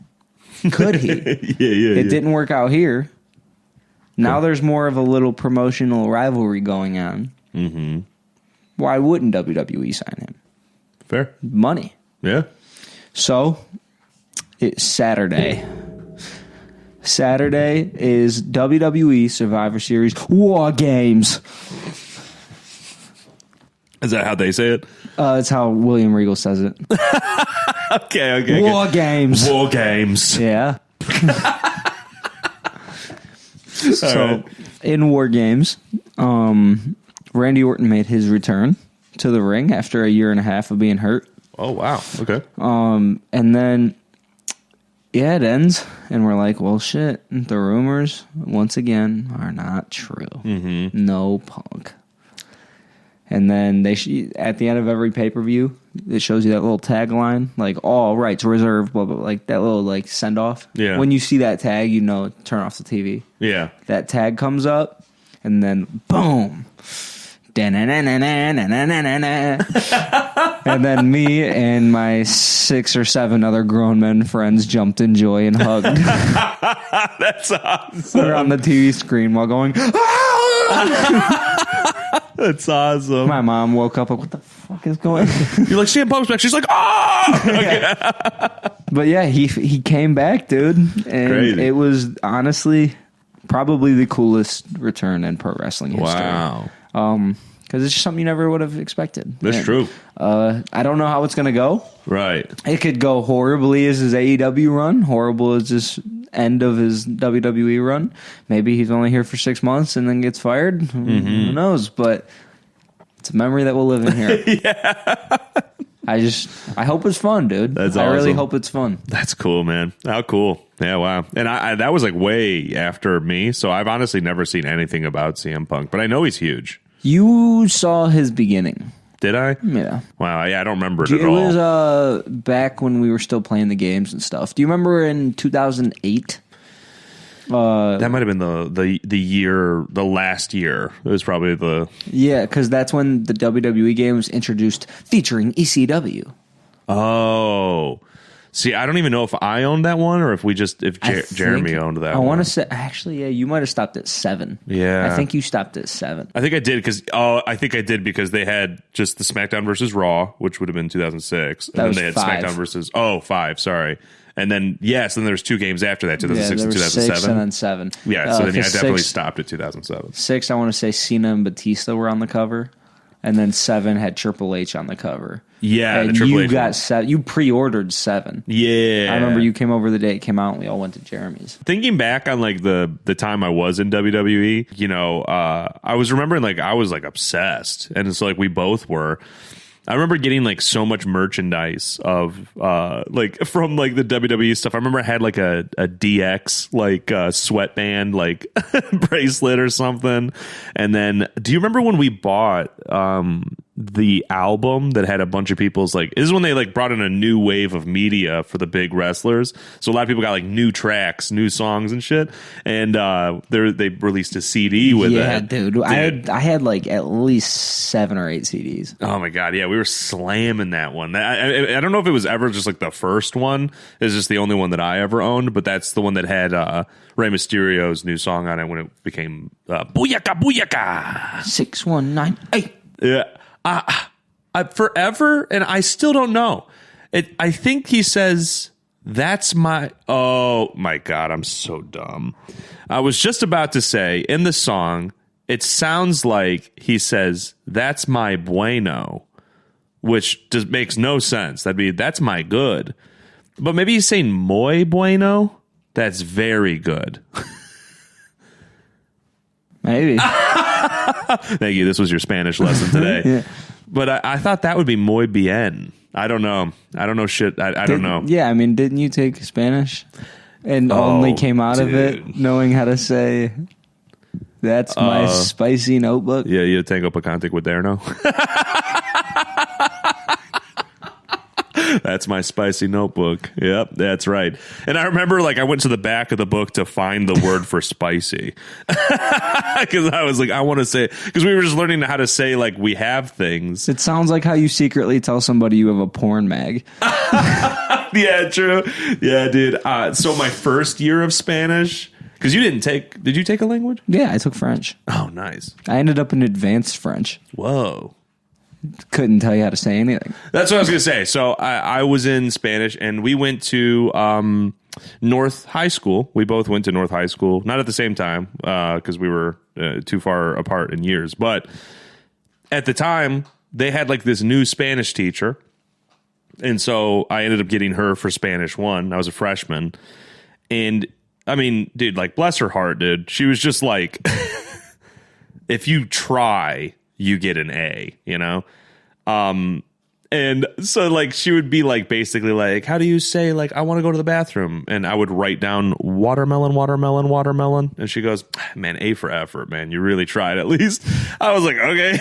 Could he? It didn't work out here. Now there's more of a little promotional rivalry going on. Mm-hmm. Why wouldn't WWE sign him? Fair. Money. Yeah. So, it's Saturday. Saturday is WWE Survivor Series War Games. Is that how they say it? It's how William Regal says it. Okay. War Games. War Games. Yeah. So, right. in War Games, Randy Orton made his return to the ring after a year and a half of being hurt. Oh, wow. Okay. And then, yeah, it ends, and we're like, well, shit, the rumors, once again, are not true. Mm-hmm. No Punk. And then at the end of every pay-per-view, it shows you that little tagline, like, all rights reserved, blah, blah, blah, like that little, like, send-off. Yeah. When you see that tag, you know, turn off the TV. Yeah. That tag comes up, and then, boom. And then me and my 6 or 7 other grown men friends jumped in joy and hugged. That's awesome. We're on the TV screen while going, That's awesome. my mom woke up like, what the fuck is going on? You're like, CM Punk's back. She's like, oh! But yeah, he came back, dude. And Crazy. It was honestly probably the coolest return in pro wrestling history. Wow. Because it's just something you never would have expected. That's And, true. I don't know how it's going to go. Right. It could go horribly as his AEW run, horrible as this end of his WWE run. Maybe he's only here for 6 months and then gets fired. Who knows? But it's a memory that will live in here. Yeah. I hope it's fun, dude. That's I really awesome. hope it's fun. That's cool, man. How cool. Yeah, wow. And I that was like way after me, so I've honestly never seen anything about CM Punk, but I know he's huge. You saw his beginning. Did I? Yeah. Wow, yeah, I don't remember it It at all. was back when we were still playing the games and stuff. Do you remember in 2008? That might have been the last year. It was probably the... Yeah, because that's when the WWE game was introduced featuring ECW. Oh. See, I don't even know if I owned that one or if Jeremy owned that one. I want to say, actually, yeah, you might have stopped at 7. Yeah. I think you stopped at 7. I think I did because they had just the SmackDown versus Raw, which would have been 2006. And That was then they had 5. SmackDown versus... Oh, 5, sorry. And then, yes, then there's 2 games after that, 2006 there and was 2007. 6 and then 7. Yeah, so then I 'cause definitely 6, stopped at 2007. 6, I want to say Cena and Batista were on the cover. And then 7 had Triple H on the cover. Yeah, and the Triple you H got one. 7. You pre-ordered 7. Yeah. I remember you came over the day it came out and we all went to Jeremy's. Thinking back on like the time I was in WWE, you know, I was remembering like I was like obsessed, and it's like we both were. I remember getting like so much merchandise of like from like the WWE stuff. I remember I had like a DX like sweatband like bracelet or something. And then do you remember when we bought the album that had a bunch of people's like, this is when they like brought in a new wave of media for the big wrestlers. So a lot of people got like new tracks, new songs and shit. And they released a CD with Yeah, that. dude. I had like at least 7 or 8 CDs. Oh my god, yeah, we were slamming that one. I don't know if it was ever just like the first one. It's just the only one that I ever owned, but that's the one that had Rey Mysterio's new song on it when it became Booyaka Booyaka. 6198. Yeah, I forever, and I still don't know. I think he says that's my. Oh my god, I'm so dumb. I was just about to say in the song, it sounds like he says that's my bueno, which just makes no sense. That's my good. But maybe he's saying muy bueno. That's very good. Maybe. Thank you. This was your Spanish lesson today. Yeah. But I thought that would be muy bien. I don't know. I don't know shit. I don't know. Yeah, I mean, didn't you take Spanish and only came out of it knowing how to say, that's my spicy notebook? Yeah, you tengo picante cuaderno. That's my spicy notebook. Yep, that's right. And I remember, like, I went to the back of the book to find the word for spicy. Because I was like, I want to say, because we were just learning how to say, like, we have things. It sounds like how you secretly tell somebody you have a porn mag. Yeah, true. Yeah, dude. So my first year of Spanish, because did you take a language? Yeah, I took French. Oh, nice. I ended up in advanced French. Whoa. Couldn't tell you how to say anything. That's what I was going to say. So I was in Spanish, and we went to North High School. We both went to North High School, not at the same time because we were too far apart in years. But at the time, they had like this new Spanish teacher. And so I ended up getting her for Spanish 1. I was a freshman. And I mean, dude, like, bless her heart, dude. She was just like, if you try, you get an A, you know? And so, like, she would be like, basically like, how do you say, like, I want to go to the bathroom? And I would write down watermelon, watermelon, watermelon. And she goes, man, A for effort, man. You really tried at least. I was like, okay.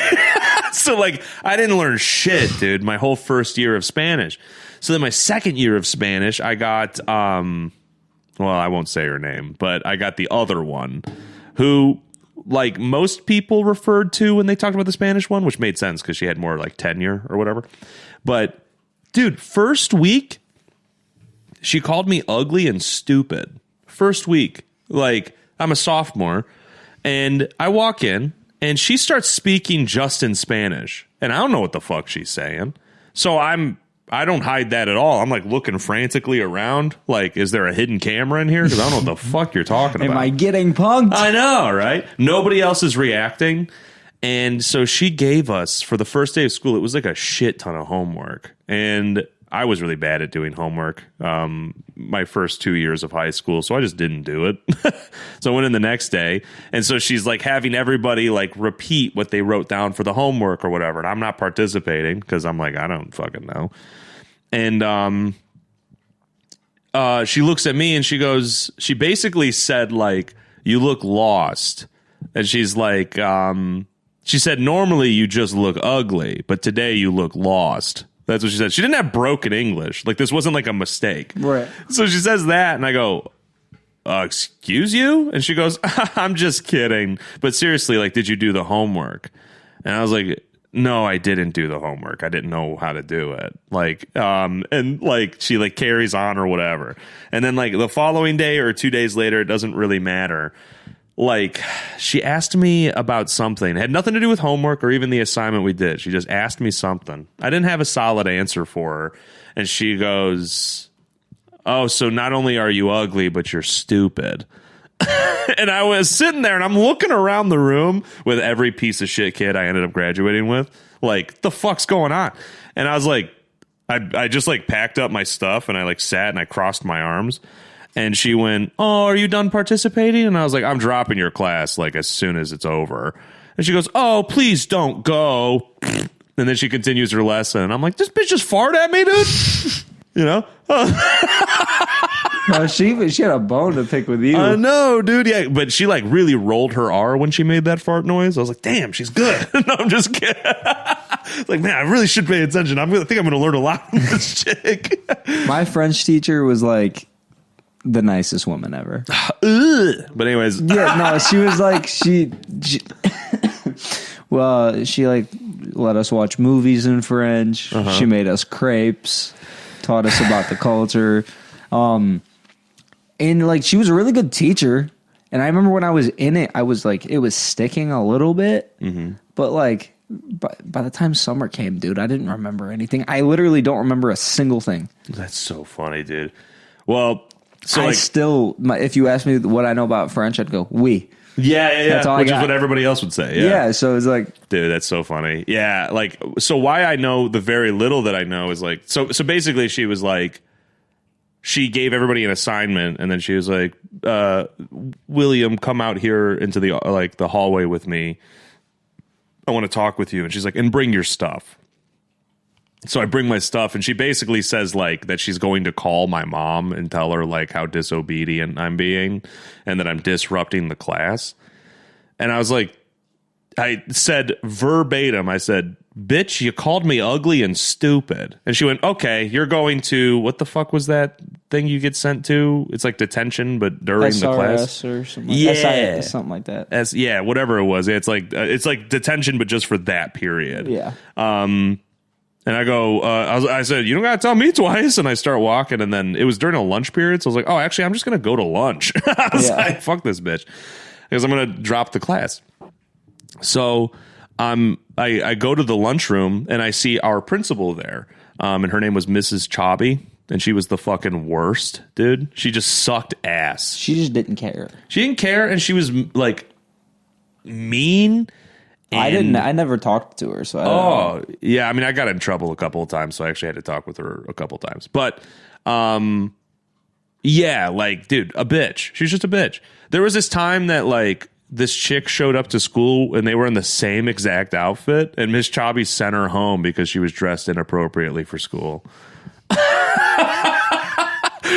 So, like, I didn't learn shit, dude, my whole first year of Spanish. So then my second year of Spanish, I got, well, I won't say her name, but I got the other one who, like, most people referred to when they talked about the Spanish one, which made sense because she had more like tenure or whatever. But dude, first week, she called me ugly and stupid. First week, like, I'm a sophomore, and I walk in and she starts speaking just in Spanish, and I don't know what the fuck she's saying. So I don't hide that at all. I'm like looking frantically around. Like, is there a hidden camera in here? Because I don't know what the fuck you're talking about. Am I getting punked? I know, right? Nobody else is reacting. And so she gave us, for the first day of school, it was like a shit ton of homework. And I was really bad at doing homework my first 2 years of high school, so I just didn't do it. So I went in the next day, and so she's like having everybody like repeat what they wrote down for the homework or whatever, and I'm not participating because I'm like, I don't fucking know. And she looks at me and she goes, she basically said, like, you look lost. And she's like, she said, normally you just look ugly, but today you look lost. That's what she said. She didn't have broken English. Like, this wasn't like a mistake. Right. So she says that, and I go, excuse you? And she goes, I'm just kidding. But seriously, like, did you do the homework? And I was like, no, I didn't do the homework. I didn't know how to do it. Like, and like, she like carries on or whatever. And then like the following day or 2 days later, it doesn't really matter. Like, she asked me about something. It had nothing to do with homework or even the assignment we did. She just asked me something. I didn't have a solid answer for her. And she goes, oh, so not only are you ugly, but you're stupid. And I was sitting there and I'm looking around the room with every piece of shit kid I ended up graduating with. Like, the fuck's going on? And I was like, I just like packed up my stuff and I like sat and I crossed my arms. And she went, oh, are you done participating? And I was like, I'm dropping your class like as soon as it's over. And she goes, oh, please don't go. And then she continues her lesson. And I'm like, this bitch just farted at me, dude. You know? No, she had a bone to pick with you. I know, dude. Yeah, but she like really rolled her R when she made that fart noise. I was like, damn, she's good. No, I'm just kidding. Like, man, I really should pay attention. I think I'm going to learn a lot from this chick. My French teacher was like the nicest woman ever. But anyways. Yeah, no, she was like, she well, she like let us watch movies in French. Uh-huh. She made us crepes, taught us about the culture. And like, she was a really good teacher. And I remember when I was in it, I was like, it was sticking a little bit, but like, by the time summer came, dude, I didn't remember anything. I literally don't remember a single thing. That's so funny, dude. Well, so I like, still, if you ask me what I know about French, I'd go, oui. Yeah. That's all which I got. is what everybody else would say. Yeah, so it's like, dude, that's so funny. Yeah, like, so why I know the very little that I know is like, so basically she was like, she gave everybody an assignment, and then she was like, William, come out here into the like the hallway with me. I want to talk with you. And she's like, and bring your stuff. So I bring my stuff, and she basically says like that she's going to call my mom and tell her like how disobedient I'm being and that I'm disrupting the class. And I was like, I said verbatim, I said, bitch, you called me ugly and stupid. And she went, okay, you're going to, what the fuck was that thing you get sent to? It's like detention, but during the class. or something. SIS, something like that. Yeah, whatever it was. It's like detention, but just for that period. Yeah. And I go, I said, you don't got to tell me twice. And I start walking, and then it was during a lunch period. So I was like, oh, actually, I'm just going to go to lunch. I was like, fuck this bitch. Because I'm going to drop the class. So I go to the lunchroom, and I see our principal there. And her name was Mrs. Chobby, and she was the fucking worst, dude. She just sucked ass. She just didn't care. She didn't care, and she was like mean. I never talked to her, so I don't know. Yeah, I mean, I got in trouble a couple of times, so I actually had to talk with her a couple of times. But yeah, like, dude, a bitch. She's just a bitch. There was this time that like this chick showed up to school and they were in the same exact outfit, and Miss Chobby sent her home because she was dressed inappropriately for school.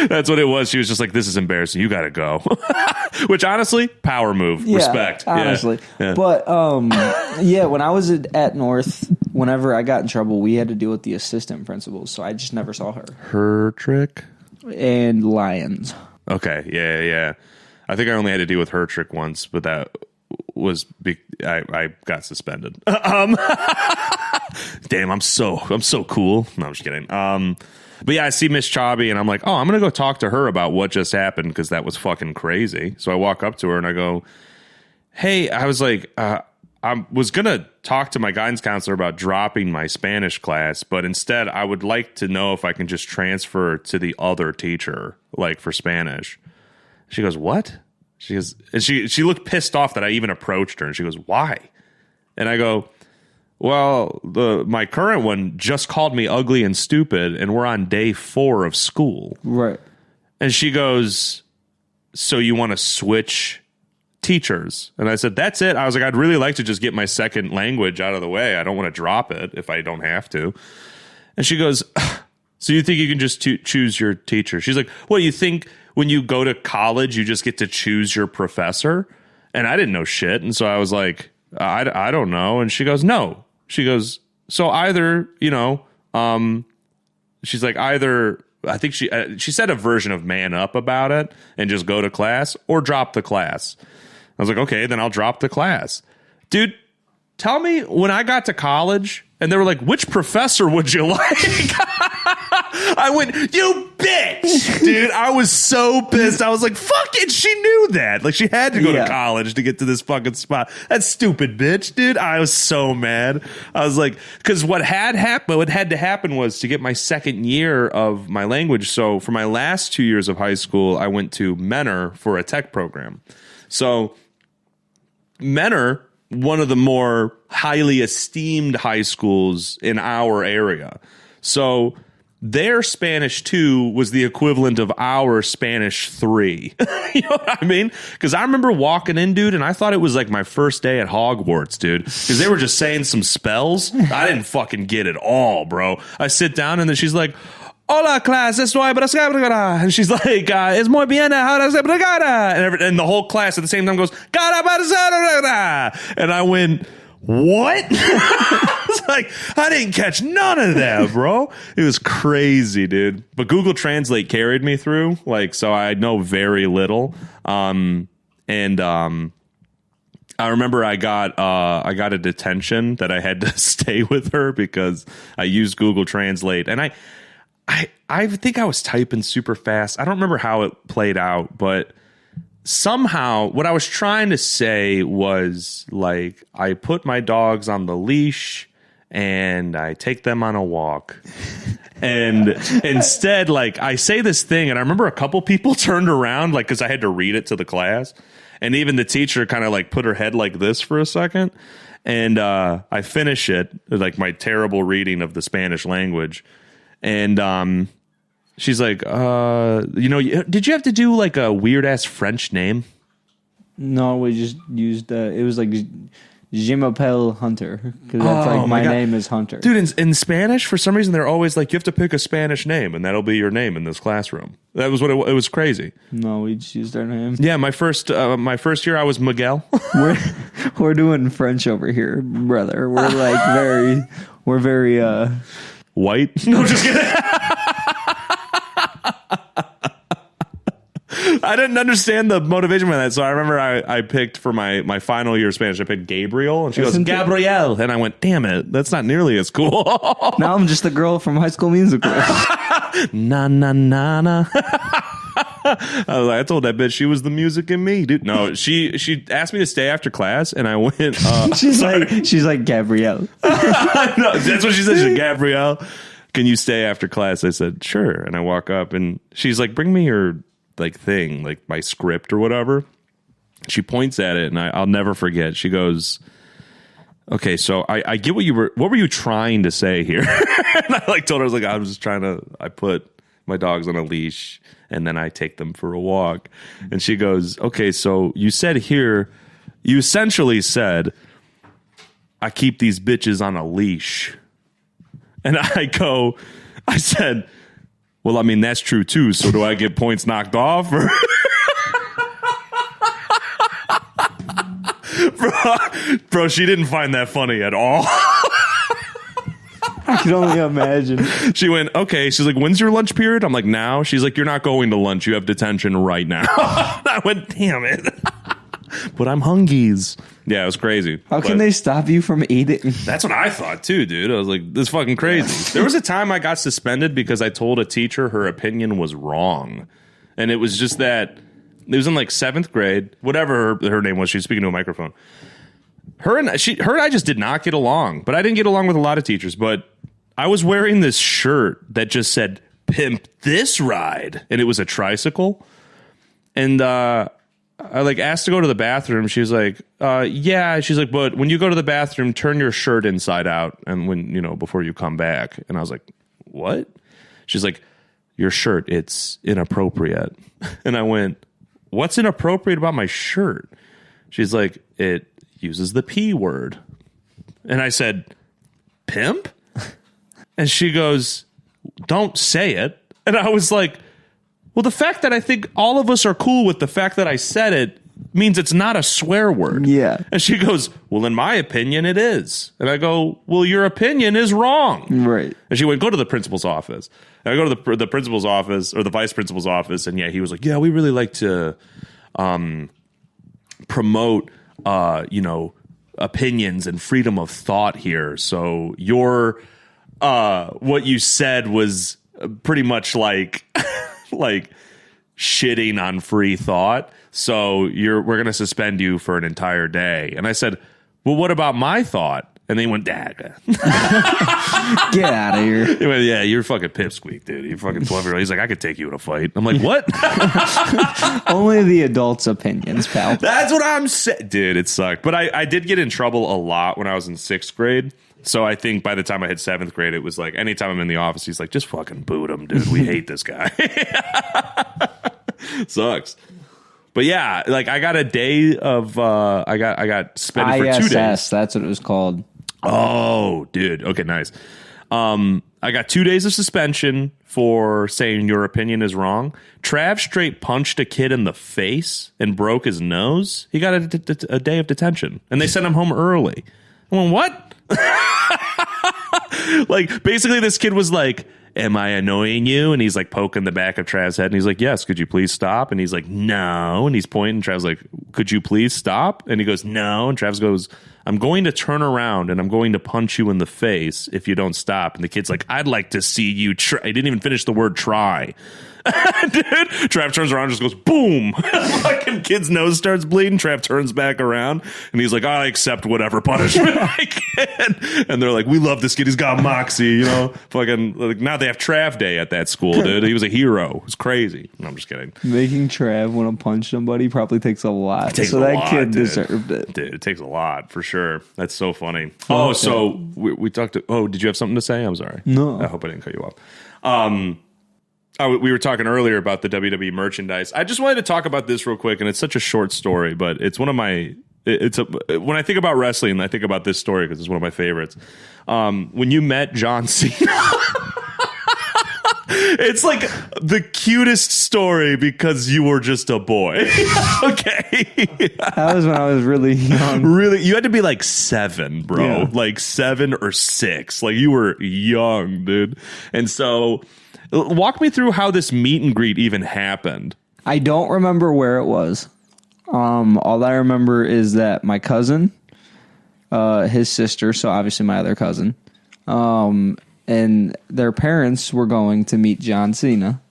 That's what it was. She was just like, this is embarrassing. You got to go. Which honestly, power move. Yeah, respect. Honestly. Yeah. But yeah, when I was at North, whenever I got in trouble, we had to deal with the assistant principals, so I just never saw her. Her trick? And Lions. Okay. Yeah. I think I only had to deal with her trick once, but that was I got suspended. Damn, I'm so cool. No, I'm just kidding. But yeah, I see Miss Chobby, and I'm like, oh, I'm gonna go talk to her about what just happened because that was fucking crazy. So I walk up to her and I go, hey, I was like, I was gonna talk to my guidance counselor about dropping my Spanish class, but instead I would like to know if I can just transfer to the other teacher, like for Spanish. She goes, what? She goes, and she looked pissed off that I even approached her, and she goes, why? And I go, well, my current one just called me ugly and stupid, and we're on day 4 of school. Right. And she goes, so you want to switch teachers? And I said, that's it. I was like, I'd really like to just get my second language out of the way. I don't want to drop it if I don't have to. And she goes, so you think you can just choose your teacher? She's like, what, you think when you go to college, you just get to choose your professor? And I didn't know shit. And so I was like, I don't know. And she goes, no. She goes, so either, she's like, either, I think she said a version of man up about it and just go to class or drop the class. I was like, okay, then I'll drop the class. Dude, tell me when I got to college and they were like, which professor would you like? I went, you bitch, dude. I was so pissed. I was like, fuck it. She knew that. Like, she had to go to college to get to this fucking spot. That stupid bitch, dude. I was so mad. I was like, because what had to happen was to get my second year of my language. So for my last 2 years of high school, I went to Menor for a tech program. So Menor, one of the more highly esteemed high schools in our area. So their Spanish 2 was the equivalent of our Spanish 3. You know what I mean? Because I remember walking in, dude, and I thought it was like my first day at Hogwarts, dude. Because they were just saying some spells. I didn't fucking get it all, bro. I sit down, and then she's like, hola, class, estoy brascabra. And she's like, es muy bien, and the whole class at the same time goes, and I went, what? It's like, I didn't catch none of that, bro. It was crazy, dude. But Google Translate carried me through, like, so I know very little. I remember I got a detention that I had to stay with her because I used Google Translate, and I think I was typing super fast. I don't remember how it played out, but somehow what I was trying to say was, like, I put my dogs on the leash and I take them on a walk. And instead, like, I say this thing, and I remember a couple people turned around, like, because I had to read it to the class. And even the teacher kind of, like, put her head like this for a second. And I finish it, like, my terrible reading of the Spanish language. And she's like, did you have to do like a weird ass French name? No, we just used, it was like Je m'appelle Hunter, because that's like my name is Hunter. Dude, in Spanish, for some reason, they're always like, you have to pick a Spanish name, and that'll be your name in this classroom. That was what it was crazy. No, we just used our name. Yeah, my first year, I was Miguel. We're doing French over here, brother. We're like very white. No, just kidding. I didn't understand the motivation behind that, so I remember I picked for my final year of Spanish, I picked Gabriel, and she goes, Gabrielle, and I went, damn it, that's not nearly as cool. Now I'm just the girl from High School Musical. Na na na na. I told that bitch she was the music in me, dude. No, she asked me to stay after class, and I went. She's like Gabrielle. No, that's what she said. She's like, Gabrielle, can you stay after class? I said sure, and I walk up, and she's like, bring me your like thing, like my script or whatever. She points at it, and I'll never forget. She goes, okay, so I get what were you trying to say here? And I like told her, I was like, I was just trying to, I put my dogs on a leash and then I take them for a walk. And she goes, okay, so you said here, you essentially said, I keep these bitches on a leash. And I said, well, I mean, that's true too. So do I get points knocked off? Or Bro, she didn't find that funny at all. I can only imagine. She went, okay. She's like, when's your lunch period? I'm like, now. She's like, you're not going to lunch. You have detention right now. I went, damn it. But I'm hungies. Yeah, it was crazy. How can they stop you from eating? That's what I thought too, dude. I was like, this is fucking crazy. There was a time I got suspended because I told a teacher her opinion was wrong. And it was just that it was in like 7th grade, whatever her name was. She was speaking to a microphone. Her and I just did not get along, but I didn't get along with a lot of teachers. But I was wearing this shirt that just said "Pimp This Ride," and it was a tricycle. And I like asked to go to the bathroom. She was like, "Yeah." She's like, "But when you go to the bathroom, turn your shirt inside out, and before you come back." And I was like, "What?" She's like, "Your shirt, it's inappropriate." And I went, "What's inappropriate about my shirt?" She's like, "It uses the P word." And I said, "Pimp?" And she goes, "Don't say it." And I was like, well, the fact that I think all of us are cool with the fact that I said it means it's not a swear word. Yeah. And she goes, well, in my opinion, it is. And I go, well, your opinion is wrong. Right. And she went, go to the principal's office. And I go to the principal's office or the vice principal's office. And yeah, he was like, yeah, we really like to promote, opinions and freedom of thought here. So what you said was pretty much like shitting on free thought. So we're going to suspend you for an entire day. And I said, well, what about my thought? And they went, Dagga. Get out of here. He went, yeah, you're fucking pipsqueak, dude. You're fucking 12-year-old. He's like, I could take you in a fight. I'm like, what? Only the adults' opinions, pal. That's what I'm saying. Dude, it sucked. But I did get in trouble a lot when I was in 6th grade. So I think by the time I hit 7th grade, it was like, anytime I'm in the office, he's like, just fucking boot him, dude. We hate this guy. Sucks. But yeah, like I got a day of, I got suspended for 2 days. That's what it was called. Oh, dude. Okay, nice. I got 2 days of suspension for saying your opinion is wrong. Trav straight punched a kid in the face and broke his nose. He got a day of detention, and they sent him home early. I went, what? Like, basically, this kid was like, am I annoying you? And he's like poking the back of Trav's head. And he's like, yes, could you please stop? And he's like, no. And he's pointing. Trav's like, could you please stop? And he goes, no. And Trav goes, I'm going to turn around and I'm going to punch you in the face if you don't stop. And the kid's like, I'd like to see you try. I didn't even finish the word try. Dude, Trav turns around and just goes, boom. Fucking kid's nose starts bleeding. Trav turns back around and he's like, I accept whatever punishment I can. And they're like, we love this kid. He's got moxie, Fucking, like, now they have Trav Day at that school, dude. He was a hero. It was crazy. No, I'm just kidding. Making Trav want to punch somebody probably takes a lot. That kid deserved it. Dude, it takes a lot for sure. That's so funny. Oh, so we talked to, did you have something to say? I'm sorry. No. I hope I didn't cut you off. We were talking earlier about the WWE merchandise. I just wanted to talk about this real quick, and it's such a short story, but it's one of my when I think about wrestling, I think about this story because it's one of my favorites. When you met John Cena, it's like the cutest story because you were just a boy. Okay. That was when I was really young. Really, you had to be like 7, bro. Yeah. Like 7 or 6. Like you were young, dude. And so, walk me through how this meet and greet even happened. I don't remember where it was. All I remember is that my cousin, his sister, so obviously my other cousin, and their parents were going to meet John Cena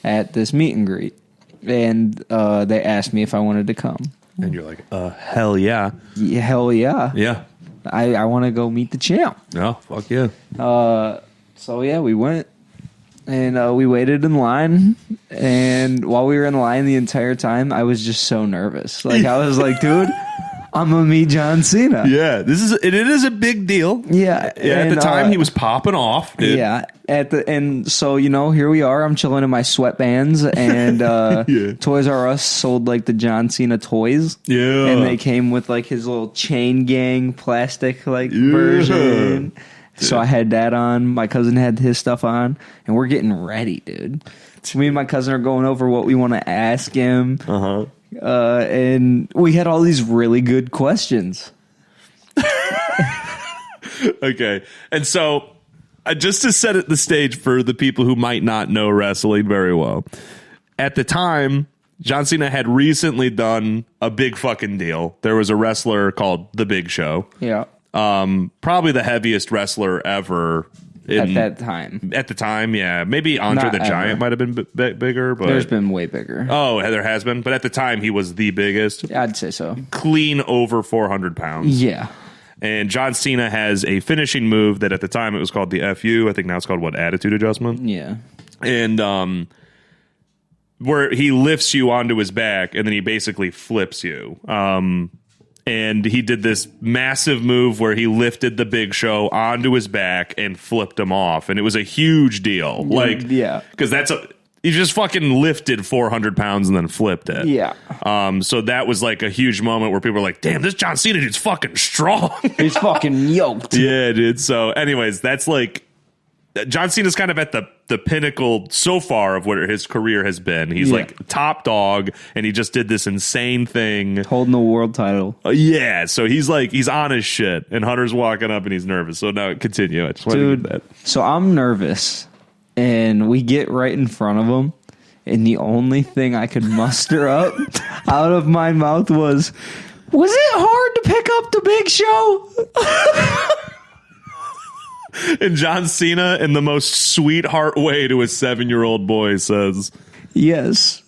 at this meet and greet. And they asked me if I wanted to come. And you're like, hell yeah. Yeah, hell yeah. Yeah. I want to go meet the champ. No, fuck yeah. So yeah, we went. And we waited in line, and while we were in line the entire time, I was just so nervous. Like I was like, "Dude, I'm gonna meet John Cena." Yeah, it is a big deal. Yeah, at the time he was popping off, dude. Yeah, and so here we are. I'm chilling in my sweatbands, and Yeah. Toys R Us sold like the John Cena toys. Yeah, and they came with like his little chain gang plastic version. So I had that on. My cousin had his stuff on, and we're getting ready, dude. Me and my cousin are going over what we want to ask him. And we had all these really good questions. Okay. And so, just to set the stage for the people who might not know wrestling very well, at the time, John Cena had recently done a big fucking deal. There was a wrestler called The Big Show. Yeah. Probably the heaviest wrestler ever. At that time. At the time, yeah. Maybe Andre Not the Giant ever. might have been bigger. But There's been way bigger. Oh, there has been. But at the time, he was the biggest. I'd say so. Clean over 400 pounds. Yeah. And John Cena has a finishing move that at the time it was called the FU. I think now it's called, Attitude Adjustment? Yeah. And where he lifts you onto his back and then he basically flips you. And he did this massive move where he lifted the Big Show onto his back and flipped him off. And it was a huge deal. Yeah. Because he just fucking lifted 400 pounds and then flipped it. Yeah. So that was like a huge moment where people were like, damn, this John Cena dude's fucking strong. He's fucking yoked. Yeah, dude. So anyways, that's like, John Cena's kind of at the pinnacle so far of where his career has been. He's like top dog, and he just did this insane thing. Holding the world title. Yeah, so he's on his shit, and Hunter's walking up and he's nervous. So now continue. I just wanted to get that. So I'm nervous, and we get right in front of him, and the only thing I could muster up out of my mouth was it hard to pick up the Big Show? And John Cena, in the most sweetheart way to his 7-year-old boy, says, Yes.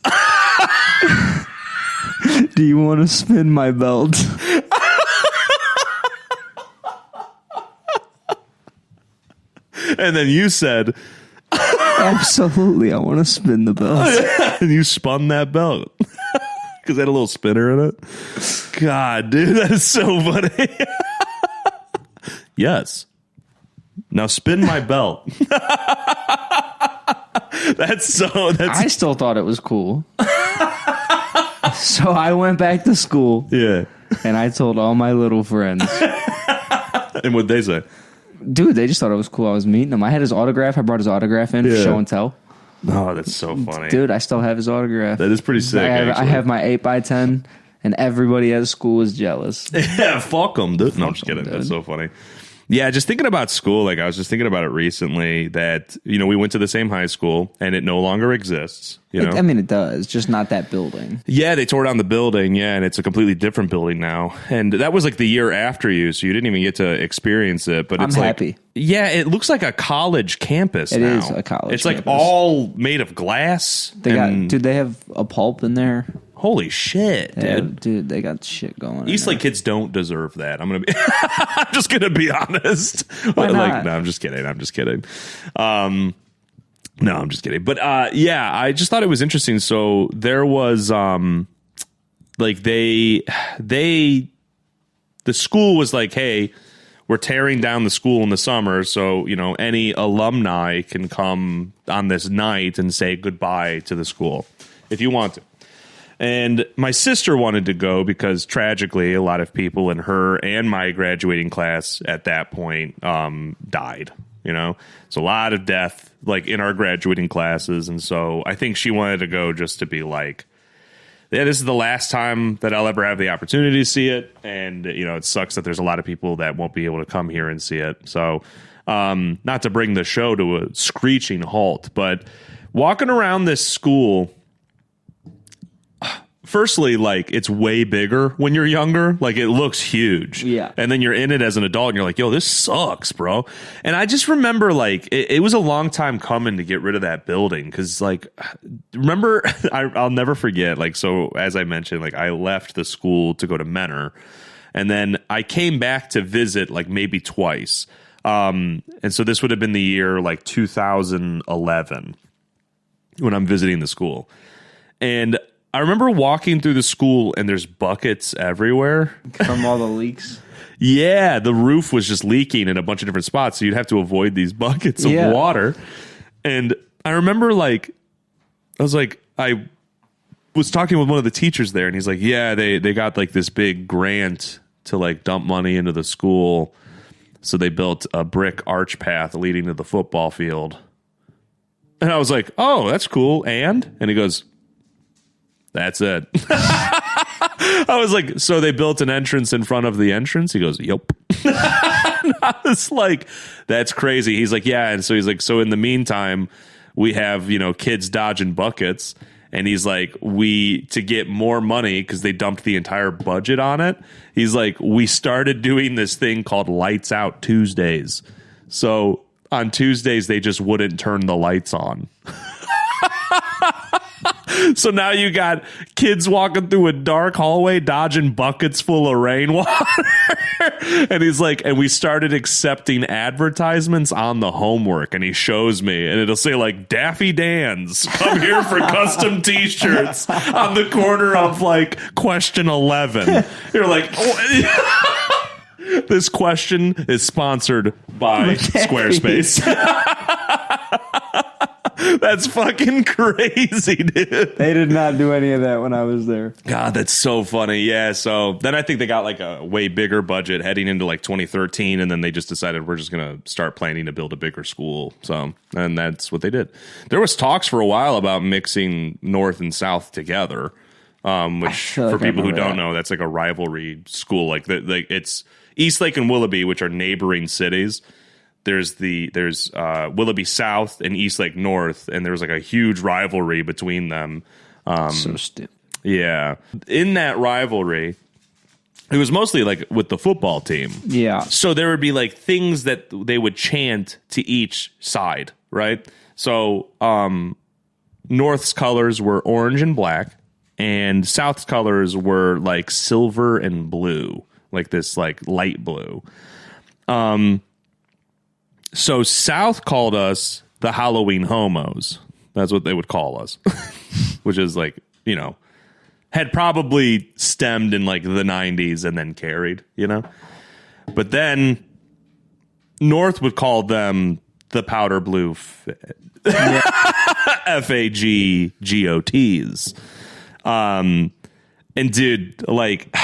Do you want to spin my belt? and then you said, Absolutely, I want to spin the belt. and you spun that belt. Because it had a little spinner in it. God, dude, that is so funny. Yes. Now spin my belt. I still thought it was cool. So I went back to school. Yeah. And I told all my little friends. And what'd they say? Dude, they just thought it was cool. I was meeting him. I had his autograph. I brought his autograph in for show and tell. Oh, that's so funny. Dude, I still have his autograph. That is pretty sick, I have my 8x10, and everybody at school is jealous. Yeah, fuck them, dude. No, I'm just kidding. Dude. That's so funny. Yeah, just thinking about school, like I was just thinking about it recently that, we went to the same high school and it no longer exists. I mean, it does, just not that building. Yeah, they tore down the building, and it's a completely different building now. And that was like the year after you, so you didn't even get to experience it. But it's I'm happy. Yeah, it looks like a college campus now. It is a college It's campus. like all made of glass. They have a pulp in there. Holy shit, dude. Dude, they got shit going on. Eastlake kids don't deserve that. I'm just gonna be honest. Why not? No, I'm just kidding. No, I'm just kidding. But yeah, I just thought it was interesting. So there was like the school was like, hey, we're tearing down the school in the summer, so any alumni can come on this night and say goodbye to the school if you want to. And my sister wanted to go because tragically a lot of people in her and my graduating class at that point died. So a lot of death like in our graduating classes. And so I think she wanted to go just to be like, yeah, this is the last time that I'll ever have the opportunity to see it. And, it sucks that there's a lot of people that won't be able to come here and see it. So not to bring the show to a screeching halt, but walking around this school, firstly, like, it's way bigger when you're younger. Like, it looks huge. Yeah. And then you're in it as an adult and you're like, yo, this sucks, bro. And I just remember, like, it was a long time coming to get rid of that building. Because, like, remember, I'll never forget, like, so as I mentioned, like, I left the school to go to Menor. And then I came back to visit, like, maybe twice. And so this would have been the year, like, 2011 when I'm visiting the school. And I remember walking through the school and there's buckets everywhere. From all the leaks. Yeah, the roof was just leaking in a bunch of different spots. So you'd have to avoid these buckets of water. And I remember I was talking with one of the teachers there and he's like, yeah, they got like this big grant to like dump money into the school. So they built a brick arch path leading to the football field. And I was like, oh, that's cool. And he goes, that's it. I was like, so they built an entrance in front of the entrance? He goes, yep. I was like, that's crazy. He's like, yeah. And so he's like, so in the meantime, we have, kids dodging buckets. And he's like, to get more money, because they dumped the entire budget on it. He's like, we started doing this thing called Lights Out Tuesdays. So on Tuesdays, they just wouldn't turn the lights on. So now you got kids walking through a dark hallway dodging buckets full of rainwater. And he's like, and we started accepting advertisements on the homework. And he shows me, and it'll say like Daffy Dan's come here for custom t-shirts on the corner of like question 11. You're like, oh. This question is sponsored by Squarespace. That's fucking crazy, dude. They did not do any of that when I was there. God, that's so funny. Yeah, so then I think they got like a way bigger budget heading into like 2013, and then they just decided we're just going to start planning to build a bigger school. So, and that's what they did. There was talks for a while about mixing North and South together, which for people who don't know, that's like a rivalry school. Like it's Eastlake and Willoughby, which are neighboring cities. There's Willoughby South and Eastlake North, and there's like a huge rivalry between them. So stupid. Yeah. In that rivalry, it was mostly like with the football team. Yeah. So there would be like things that they would chant to each side, right? So North's colors were orange and black, and South's colors were like silver and blue, like this like light blue. So South called us the Halloween homos. That's what they would call us, which is like, had probably stemmed in like the 90s and then carried, But then North would call them the powder blue FAGGOTs. And dude, like,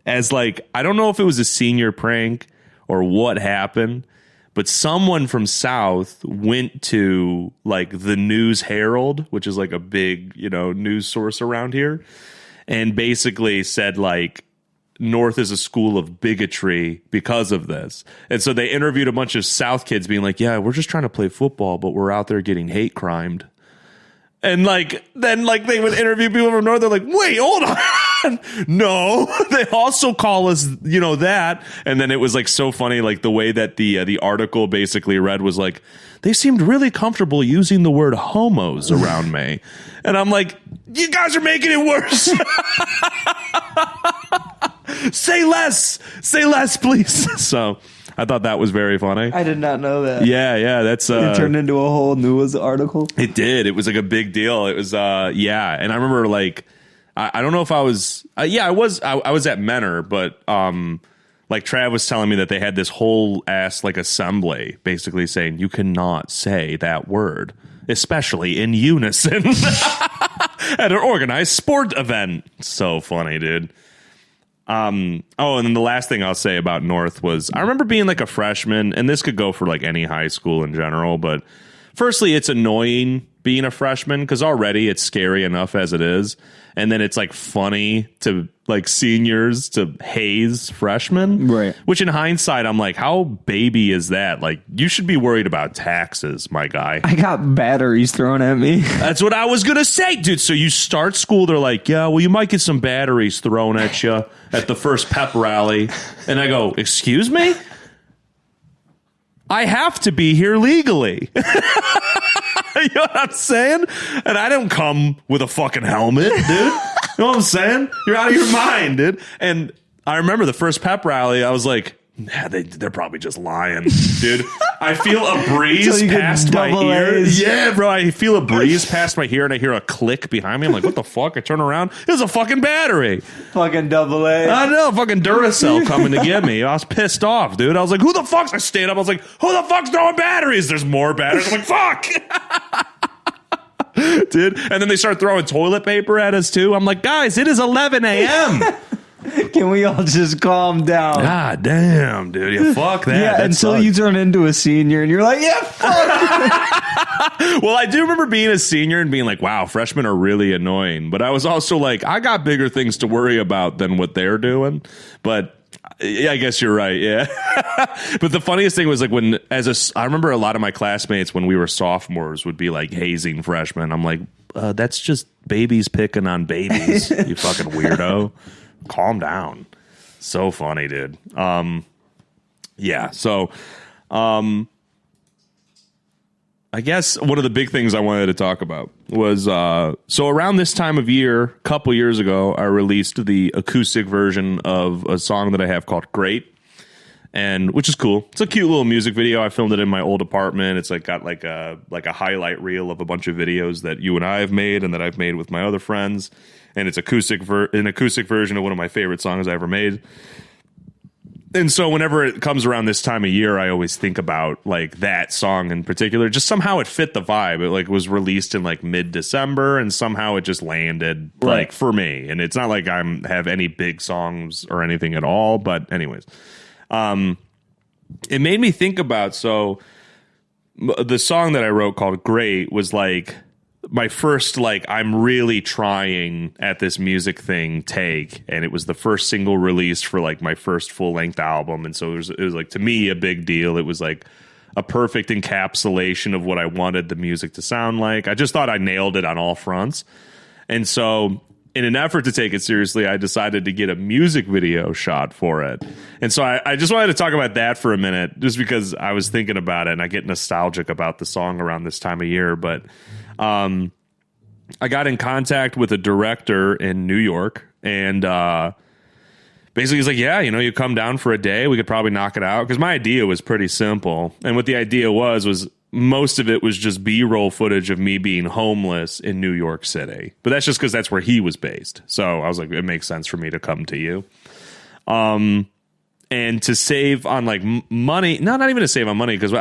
as like, I don't know if it was a senior prank or what happened, but someone from South went to like the News Herald, which is like a big, news source around here, and basically said like North is a school of bigotry because of this. And so they interviewed a bunch of South kids being like, yeah, we're just trying to play football, but we're out there getting hate crimed. And like, then like they would interview people from North. They're like, wait, hold on. No, they also call us, that. And then it was like so funny, like the way that the article basically read was like, they seemed really comfortable using the word homos around me. And I'm like, you guys are making it worse. Say less, please. So I thought that was very funny. I did not know that. Yeah, that's it turned into a whole news article. It did. It was like a big deal. It was yeah. And I remember like I don't know if I was I was at Menor, but like Trav was telling me that they had this whole ass like assembly basically saying you cannot say that word, especially in unison. at an organized sport event. So funny, dude. And then the last thing I'll say about North was I remember being like a freshman, and this could go for like any high school in general, but firstly, it's annoying being a freshman because already it's scary enough as it is. And then it's like funny to like seniors to haze freshmen. Right. Which in hindsight, I'm like, how baby is that? Like, you should be worried about taxes, my guy. I got batteries thrown at me. That's what I was going to say, dude. So you start school, they're like, yeah, well, you might get some batteries thrown at you at the first pep rally. And I go, excuse me? I have to be here legally. You know what I'm saying? And I don't come with a fucking helmet, dude. You know what I'm saying? You're out of your mind, dude. And I remember the first pep rally, I was like, nah, they're probably just lying, dude. I feel a breeze past my ear. Yeah, bro. I feel a breeze past my ear and I hear a click behind me. I'm like, what the fuck? I turn around. There's a fucking battery. Fucking AA. I know, fucking Duracell coming to get me. I was pissed off, dude. I was like, who the fuck's? I stayed up. I was like, who the fuck's throwing batteries? There's more batteries. I'm like, fuck. Dude. And then they start throwing toilet paper at us too. I'm like, guys, it is 11 a.m. Can we all just calm down? God damn, dude. Yeah, fuck that. Yeah, that until sucks. you turn into a senior and you're like, yeah, fuck. Well, I do remember being a senior and being like, wow, freshmen are really annoying. But I was also like, I got bigger things to worry about than what they're doing. But yeah, I guess you're right. Yeah. But the funniest thing was like I remember a lot of my classmates when we were sophomores would be like hazing freshmen. I'm like, that's just babies picking on babies, you fucking weirdo. Calm down. So funny, dude. Yeah. So, I guess one of the big things I wanted to talk about was, so around this time of year, a couple years ago, I released the acoustic version of a song that I have called Great, and which is cool. It's a cute little music video. I filmed it in my old apartment. It's like got like a highlight reel of a bunch of videos that you and I have made and that I've made with my other friends. And it's an acoustic version of one of my favorite songs I ever made. And so whenever it comes around this time of year, I always think about like that song in particular. Just somehow it fit the vibe. It like was released in like mid-December, and somehow it just landed like for me. And it's not like I'm have any big songs or anything at all. But anyways, it made me think about, so the song that I wrote called Great was like my first, like, I'm really trying at this music thing take, and it was the first single released for like my first full length album. And so it was like, to me, a big deal. It was like a perfect encapsulation of what I wanted the music to sound like. I just thought I nailed it on all fronts. And so in an effort to take it seriously, I decided to get a music video shot for it. And so I just wanted to talk about that for a minute, just because I was thinking about it and I get nostalgic about the song around this time of year. But I got in contact with a director in New York, and basically he's like, yeah, you come down for a day, we could probably knock it out. Because my idea was pretty simple. And what the idea was most of it was just B-roll footage of me being homeless in New York City. But that's just because that's where he was based. So I was like, it makes sense for me to come to you. And to save on like money, not even to save on money, because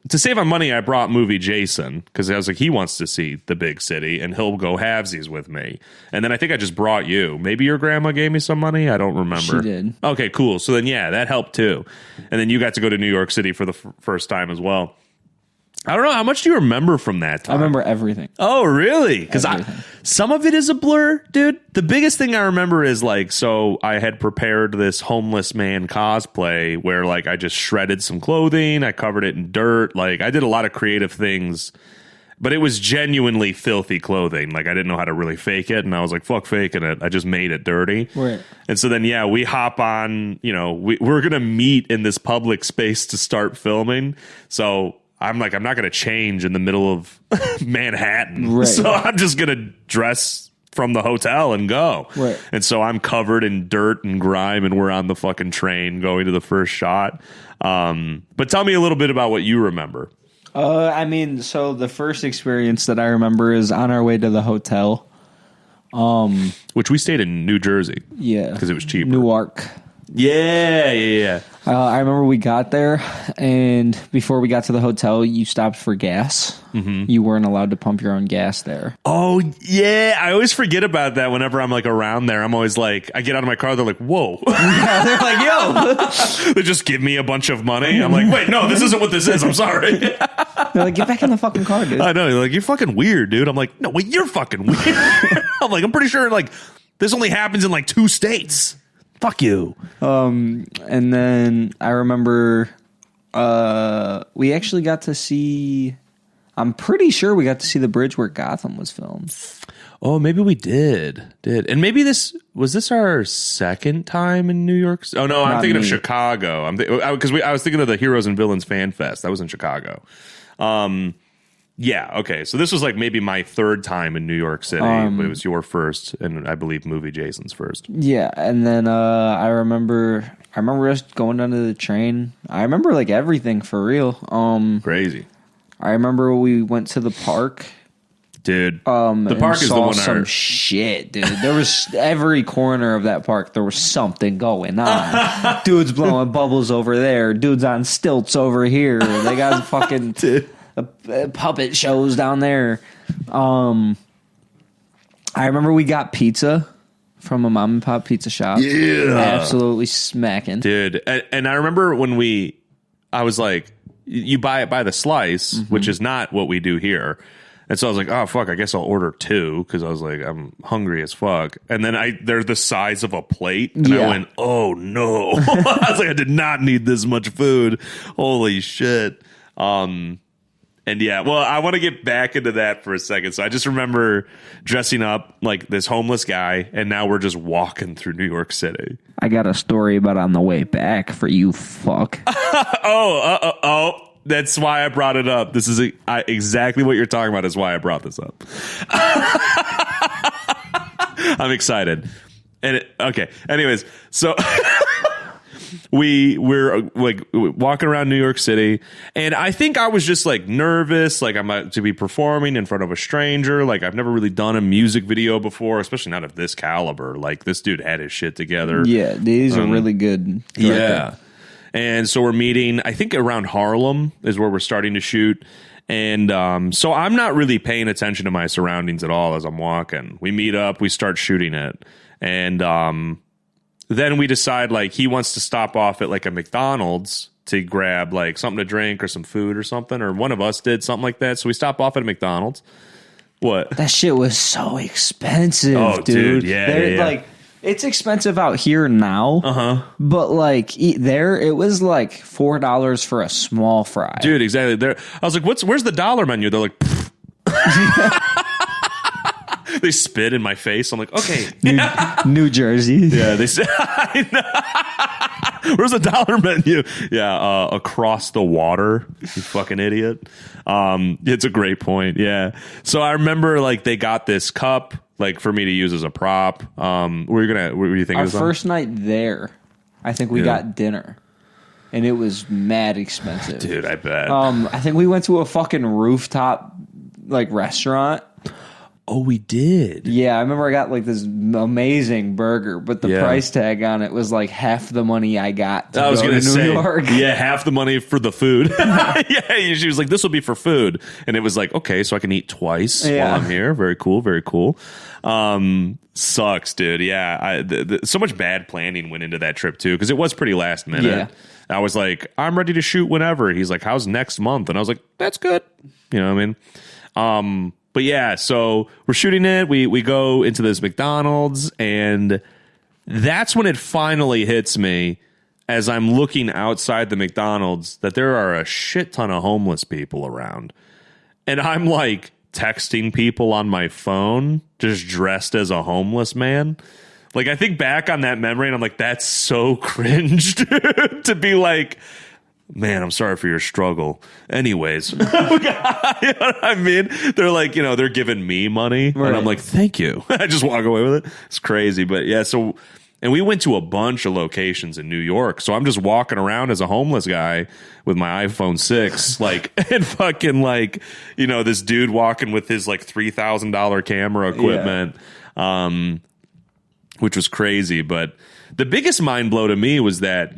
to save on money, I brought movie Jason, because I was like, he wants to see the big city and he'll go halvesies with me. And then I think I just brought you. Maybe your grandma gave me some money. I don't remember. She did. Okay, cool. So then, yeah, that helped too. And then you got to go to New York City for the first time as well. I don't know. How much do you remember from that time? I remember everything. Oh, really? Because some of it is a blur, dude. The biggest thing I remember is like, so I had prepared this homeless man cosplay where like I just shredded some clothing. I covered it in dirt. Like I did a lot of creative things, but it was genuinely filthy clothing. Like I didn't know how to really fake it. And I was like, fuck faking it. I just made it dirty. Right. And so then, yeah, we hop on, we're going to meet in this public space to start filming. So I'm like, I'm not going to change in the middle of Manhattan. Right. So I'm just going to dress from the hotel and go. Right. And so I'm covered in dirt and grime, and we're on the fucking train going to the first shot. But tell me a little bit about what you remember. So the first experience that I remember is on our way to the hotel. Which we stayed in New Jersey. Yeah. Because it was cheaper. Newark. Yeah. I remember we got there, and before we got to the hotel, you stopped for gas. Mm-hmm. You weren't allowed to pump your own gas there. Oh, yeah. I always forget about that whenever I'm like around there. I'm always like, I get out of my car, they're like, whoa. Yeah, they're like, yo. They just give me a bunch of money. I'm like, wait, no, this isn't what this is. I'm sorry. They're like, get back in the fucking car, dude. I know. You're like, you're fucking weird, dude. I'm like, no, wait, you're fucking weird. I'm like, I'm pretty sure like this only happens in like 2 states. Fuck you. And then I remember we actually got to see, I'm pretty sure we got to see the bridge where Gotham was filmed. Oh, maybe we did. And maybe this our second time in New York? Oh, no, I'm thinking of Chicago. Because I was thinking of the Heroes and Villains Fan Fest. That was in Chicago. Yeah, okay. So this was like maybe my 3rd time in New York City, but it was your first, and I believe movie Jason's first. Yeah, and then I remember us going down to the train. I remember like everything for real. Crazy. I remember we went to the park. Dude, the park is the one some shit, dude. There was every corner of that park. There was something going on. Dudes blowing bubbles over there. Dudes on stilts over here. They got fucking puppet shows down there. I remember we got pizza from a mom and pop pizza shop. Yeah, absolutely smacking, dude. And I remember when I was like, you buy it by the slice, which is not what we do here. And so I was like, oh, fuck, I guess I'll order 2 because I was like, I'm hungry as fuck. And then they're the size of a plate. And I went, oh, no. I was like, I did not need this much food. Holy shit. And yeah, well, I want to get back into that for a second. So I just remember dressing up like this homeless guy, and now we're just walking through New York City. I got a story about on the way back for you, fuck. Oh. That's why I brought it up. This is exactly what you're talking about is why I brought this up. I'm excited. Okay. Anyways, so we're like walking around New York City, and I think I was just like nervous, like I'm about to be performing in front of a stranger. Like I've never really done a music video before, especially not of this caliber. Like this dude had his shit together. Yeah, these are really good. Yeah. And so we're meeting, I think around Harlem is where we're starting to shoot. And so I'm not really paying attention to my surroundings at all as I'm walking. We meet up, we start shooting it. And then we decide like he wants to stop off at like a McDonald's to grab like something to drink or some food or something. Or one of us did something like that. So we stop off at a McDonald's. What? That shit was so expensive, dude. Yeah. Like, it's expensive out here now, but like there, it was like $4 for a small fry. Dude, exactly. There, I was like, where's the dollar menu? They're like, they spit in my face. I'm like, okay. New Jersey. Yeah, they said, where's the dollar menu? Yeah, across the water, you fucking idiot. It's a great point. Yeah. So I remember like they got this cup like for me to use as a prop. What were you thinking? Our first night there, I think we got dinner, and it was mad expensive, dude. I bet. I think we went to a fucking rooftop like restaurant. Oh, we did. Yeah, I remember I got like this amazing burger, but the price tag on it was like half the money I got to go to New York. Yeah, half the money for the food. Yeah, she was like, this will be for food. And it was like, okay, so I can eat twice while I'm here. Very cool, very cool. Sucks, dude. Yeah, so much bad planning went into that trip, too, because it was pretty last minute. Yeah. I was like, I'm ready to shoot whenever. He's like, how's next month? And I was like, that's good. You know what I mean? But yeah, so we're shooting it. We go into this McDonald's, and that's when it finally hits me as I'm looking outside the McDonald's that there are a shit ton of homeless people around. And I'm like texting people on my phone just dressed as a homeless man. Like I think back on that memory and I'm like, that's so cringe to be like, man, I'm sorry for your struggle. Anyways, you know what I mean? They're like, they're giving me money. Right. And I'm like, thank you. I just walk away with it. It's crazy. But yeah, so, and we went to a bunch of locations in New York. So I'm just walking around as a homeless guy with my iPhone 6, like, and fucking like, this dude walking with his like $3,000 camera equipment, which was crazy. But the biggest mind blow to me was that,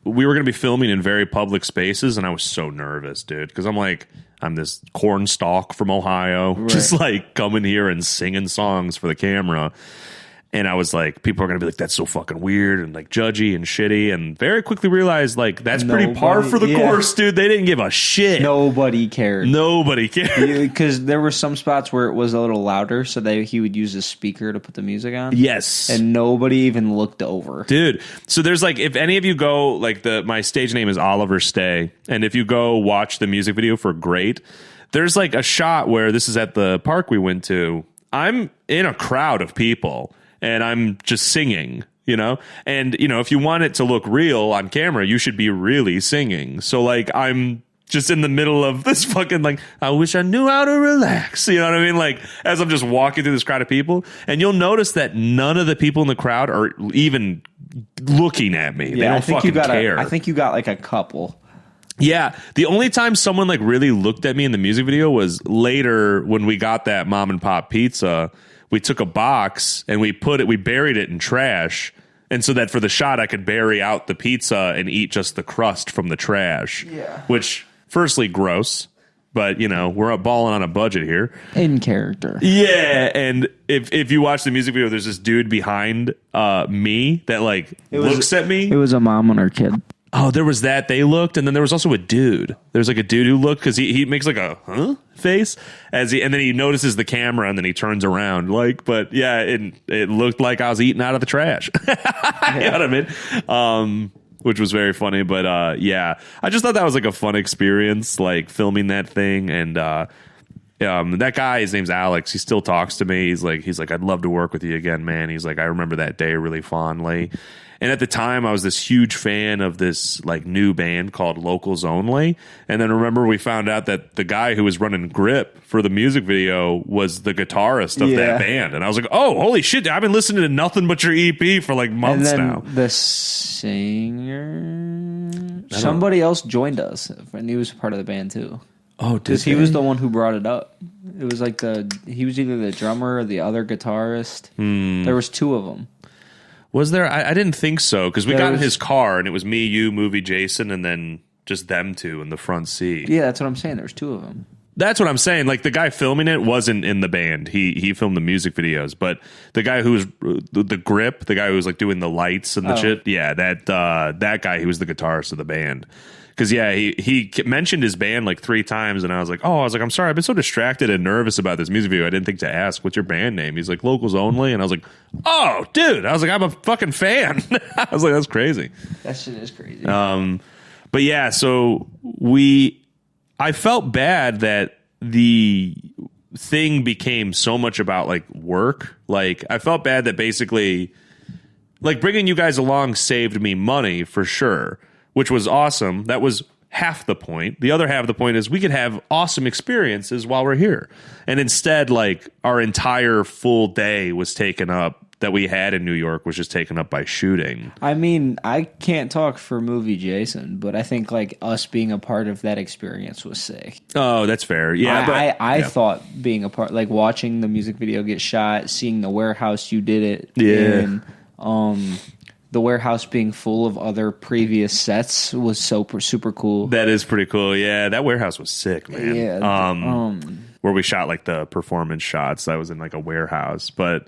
we were going to be filming in very public spaces, and I was so nervous, dude, because I'm this corn stalk from Ohio, just like coming here and singing songs for the camera. And I was like, people are going to be like, that's so fucking weird and like judgy and shitty. And very quickly realized like that's pretty par for the course, dude. They didn't give a shit. Nobody cared. Because there were some spots where it was a little louder, so he would use a speaker to put the music on. Yes. And nobody even looked over. Dude. So there's like, if any of you go, like my stage name is Oliver Stay. And if you go watch the music video for Great, there's like a shot where this is at the park we went to. I'm in a crowd of people. And I'm just singing, you know? And, you know, if you want it to look real on camera, you should be really singing. So, like, I'm just in the middle of this fucking, like, I wish I knew how to relax. You know what I mean? Like, as I'm just walking through this crowd of people. And you'll notice that none of the people in the crowd are even looking at me. They don't fucking care. I think you got, like, a couple. Yeah. The only time someone, like, really looked at me in the music video was later when we got that mom and pop pizza. We took a box and we buried it in trash. And so that for the shot, I could bury out the pizza and eat just the crust from the trash. Yeah. Which, firstly, gross. But, you know, we're balling on a budget here. In character. Yeah. And if you watch the music video, there's this dude behind me that, like, looks at me. It was a mom and her kid. Oh, there was that. They looked, and then there was also a dude. There's like a dude who looked because he makes like a face and then he notices the camera and then he turns around. Like, but yeah, it looked like I was eating out of the trash. You know what I mean? Which was very funny. But yeah, I just thought that was like a fun experience, like filming that thing. And that guy, his name's Alex. He still talks to me. He's like, I'd love to work with you again, man. He's like, I remember that day really fondly. And at the time, I was this huge fan of this like new band called Locals Only. And then remember, we found out that the guy who was running Grip for the music video was the guitarist of that band. And I was like, oh, holy shit! I've been listening to nothing but your EP for like months now. The singer, somebody else joined us, and he was part of the band too. Oh, because he was the one who brought it up. It was like he was either the drummer or the other guitarist. There was two of them. Was there? I didn't think so, because we got in his car and it was me, you, Movie Jason, and then just them two in the front seat. Yeah, that's what I'm saying. There's two of them. That's what I'm saying. Like, the guy filming it wasn't in the band. He filmed the music videos, but the guy who was the Grip, the guy who was like doing the lights and the shit, yeah, that guy, he was the guitarist of the band. Because, yeah, he mentioned his band like 3 times, and I was like, I'm sorry, I've been so distracted and nervous about this music video, I didn't think to ask, what's your band name? He's like, Locals Only, and I was like, oh, dude, I was like, I'm a fucking fan. I was like, that's crazy. That shit is crazy. But yeah, so I felt bad that the thing became so much about like work. Like, I felt bad that basically, like, bringing you guys along saved me money for sure, which was awesome. That was half the point. The other half of the point is we could have awesome experiences while we're here. And instead, like, our entire full day was taken up, that we had in New York was just taken up by shooting. I mean, I can't talk for Movie Jason, but I think like us being a part of that experience was sick. Oh, that's fair. Yeah, I thought being a part, like watching the music video get shot, seeing the warehouse you did it in, the warehouse being full of other previous sets was super cool. That is pretty cool. Yeah, that warehouse was sick, man. Yeah. Where we shot like the performance shots, that was in like a warehouse. But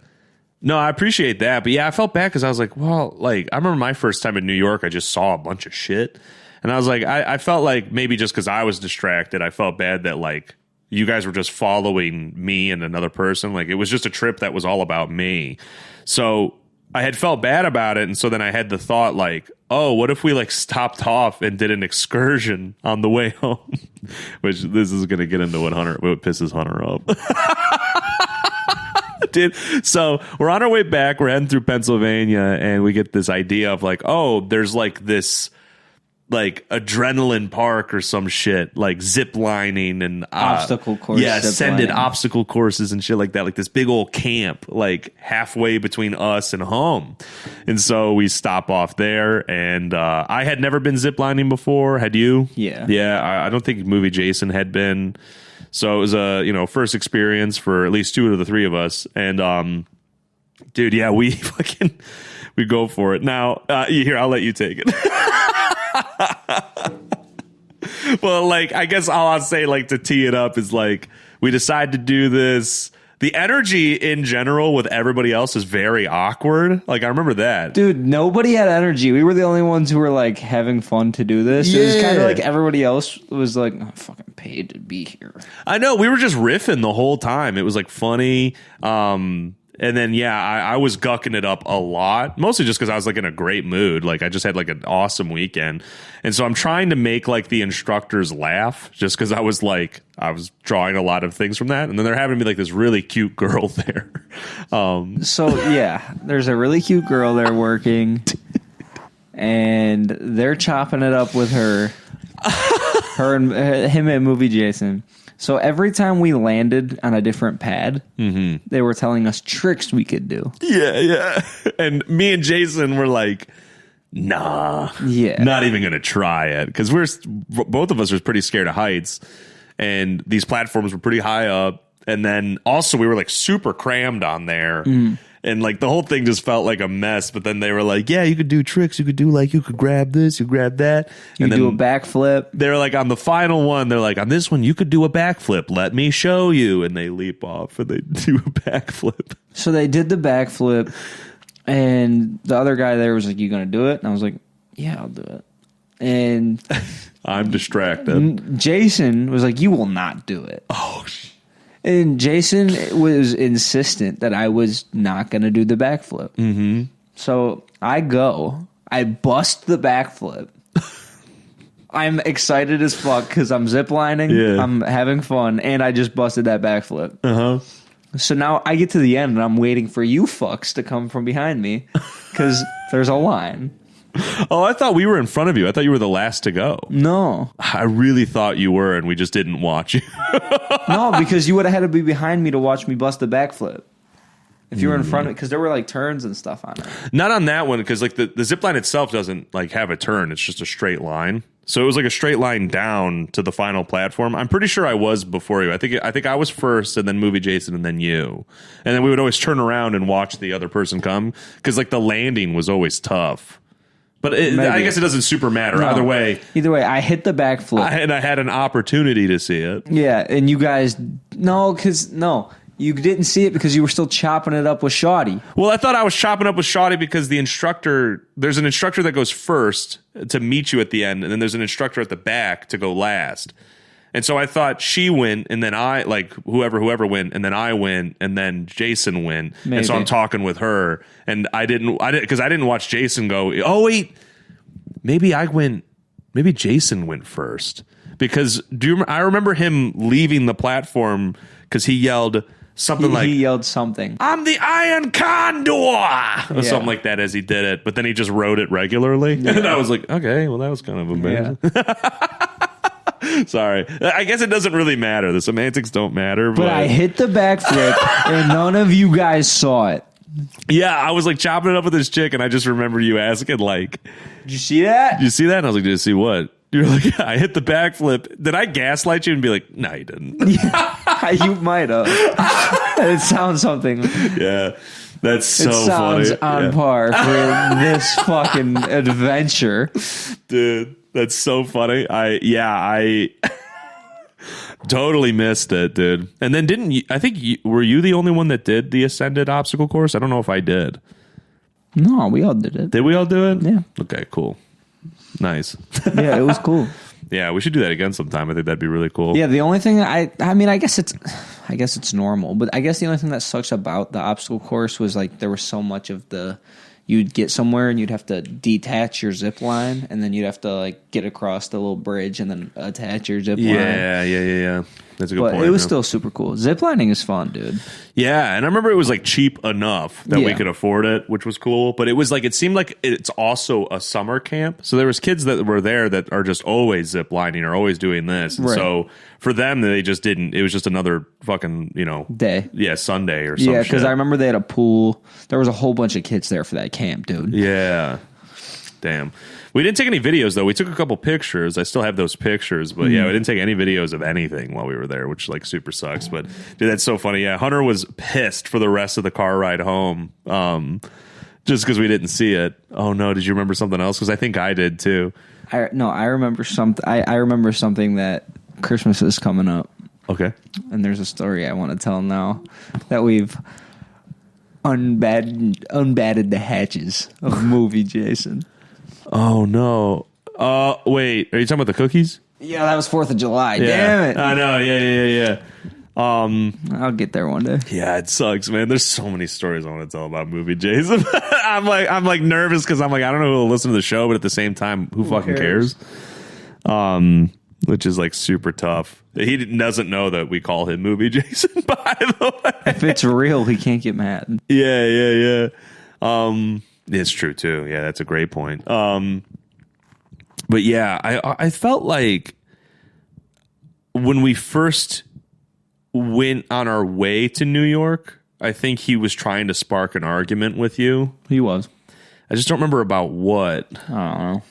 no, I appreciate that. But yeah, I felt bad because I was like, well, like, I remember my first time in New York, I just saw a bunch of shit. And I was like, I felt like maybe just because I was distracted, I felt bad that like you guys were just following me and another person. Like, it was just a trip that was all about me. So I had felt bad about it. And so then I had the thought like, oh, what if we like stopped off and did an excursion on the way home? Which this is going to get into what pisses Hunter up. Dude, so we're on our way back. We're heading through Pennsylvania, and we get this idea of like, oh, there's like this like adrenaline park or some shit, like ziplining and obstacle course. Yeah, ascended obstacle courses and shit like that. Like this big old camp, like halfway between us and home. And so we stop off there, and I had never been ziplining before. Had you? Yeah. Yeah, I don't think Movie Jason had been. So it was a first experience for at least 2 of the 3 of us, and dude, yeah, we go for it. Now, here, I'll let you take it. Well, like, I guess all I'll say, like, to tee it up is, like, we decide to do this. The energy in general with everybody else is very awkward. Like, I remember that. Dude, nobody had energy. We were the only ones who were, like, having fun to do this. It was kind of like everybody else was like, oh, I fucking paid to be here. I know. We were just riffing the whole time. It was, like, funny. And then, yeah, I was gucking it up a lot, mostly just because I was, like, in a great mood. Like, I just had, like, an awesome weekend. And so I'm trying to make, like, the instructors laugh just because I was drawing a lot of things from that. And then they're having me, like, this really cute girl there. So, yeah, there's a really cute girl there working, and they're chopping it up with her and him and Movie Jason. So every time we landed on a different pad, they were telling us tricks we could do. Yeah. And me and Jason were like, nah, not even going to try it. Because both of us were pretty scared of heights. And these platforms were pretty high up. And then also we were like super crammed on there. And like the whole thing just felt like a mess. But then they were like, yeah, you could do tricks. You could do like, you could grab this, you grab that. You and do a backflip. They're like, on the final one, they're like, on this one, you could do a backflip. Let me show you. And they leap off and they do a backflip. So they did the backflip. And the other guy there was like, you going to do it? And I was like, yeah, I'll do it. And I'm distracted. Jason was like, you will not do it. Oh, and Jason was insistent that I was not going to do the backflip. So I bust the backflip. I'm excited as fuck because I'm ziplining. Yeah. I'm having fun, and I just busted that backflip. So now I get to the end, and I'm waiting for you fucks to come from behind me because there's a line. Oh, I thought we were in front of you. I thought you were the last to go. No. I really thought you were, and we just didn't watch you. No, because you would have had to be behind me to watch me bust the backflip. If you were in front of it, because there were like turns and stuff on it. Not on that one, because like the zip line itself doesn't like have a turn. It's just a straight line. So it was like a straight line down to the final platform. I'm pretty sure I was before you. I think I was first, and then Movie Jason, and then you. And then we would always turn around and watch the other person come, because like the landing was always tough. But I guess it doesn't super matter. No. Either way, I hit the backflip. And I had an opportunity to see it. Yeah, and you guys, you didn't see it because you were still chopping it up with Shawty. Well, I thought I was chopping up with Shawty because there's an instructor that goes first to meet you at the end, and then there's an instructor at the back to go last. And so I thought she went, and then I, like, whoever went, and then I went, and then Jason went. Maybe. And so I'm talking with her, and I didn't, because I didn't watch Jason go, oh, wait, maybe Jason went first. Because I remember him leaving the platform because he yelled something he yelled something. I'm the Iron Condor! Or something like that as he did it, but then he just wrote it regularly. Yeah. And I was like, okay, well, that was kind of amazing. Yeah. Sorry. I guess it doesn't really matter. The semantics don't matter. But I hit the backflip, and none of you guys saw it. Yeah, I was like chopping it up with this chick, and I just remember you asking, like, did you see that? Did you see that? And I was like, did you see what? You're like, yeah, I hit the backflip. Did I gaslight you and be like, no, you didn't? Yeah, you might have. It sounds something. Yeah. That's so funny. It sounds on par for this fucking adventure. Dude, that's so funny. I totally missed it, dude. And then were you the only one that did the Ascended obstacle course? I don't know if I did. No, we all did it. Did we all do it? Yeah. Okay, cool. Nice. Yeah, it was cool. Yeah, we should do that again sometime. I think that'd be really cool. Yeah, the only thing I guess it's normal, but I guess the only thing that sucks about the obstacle course was like there was so much of you'd get somewhere and you'd have to detach your zip line, and then you'd have to like get across the little bridge and then attach your zip line. Yeah. That's a good point. But it was still super cool. Ziplining is fun, dude. Yeah, and I remember it was like cheap enough that we could afford it, which was cool. But it seemed like it's also a summer camp. So there was kids that were there that are just always ziplining or always doing this. And so for them, they just didn't. It was just another fucking, day. Yeah, Sunday or something. Yeah, because I remember they had a pool. There was a whole bunch of kids there for that camp, dude. Yeah. Damn. We didn't take any videos, though. We took a couple pictures. I still have those pictures. But, yeah, we didn't take any videos of anything while we were there, which, like, super sucks. But, dude, that's so funny. Yeah, Hunter was pissed for the rest of the car ride home just because we didn't see it. Oh, no. Did you remember something else? Because I think I did, too. I remember something. I remember something that Christmas is coming up, Okay. and there's a story I want to tell now that we've unbatted the hatches of movie Jason. Oh no. Wait, are you talking about the cookies? Yeah, that was 4th of July. Damn it! I know. Yeah. I'll get there one day. Yeah, it sucks, man. There's so many stories I want to tell about movie Jason. I'm like nervous because I'm like, I don't know who will listen to the show, but at the same time, who fucking cares? Which is like super tough. He doesn't know that we call him movie Jason, by the way. If it's real, he can't get mad. Yeah. It's true too. Yeah, that's a great point. But yeah, I felt like when we first went on our way to New York, I think he was trying to spark an argument with you. He was. I just don't remember about what. I don't know.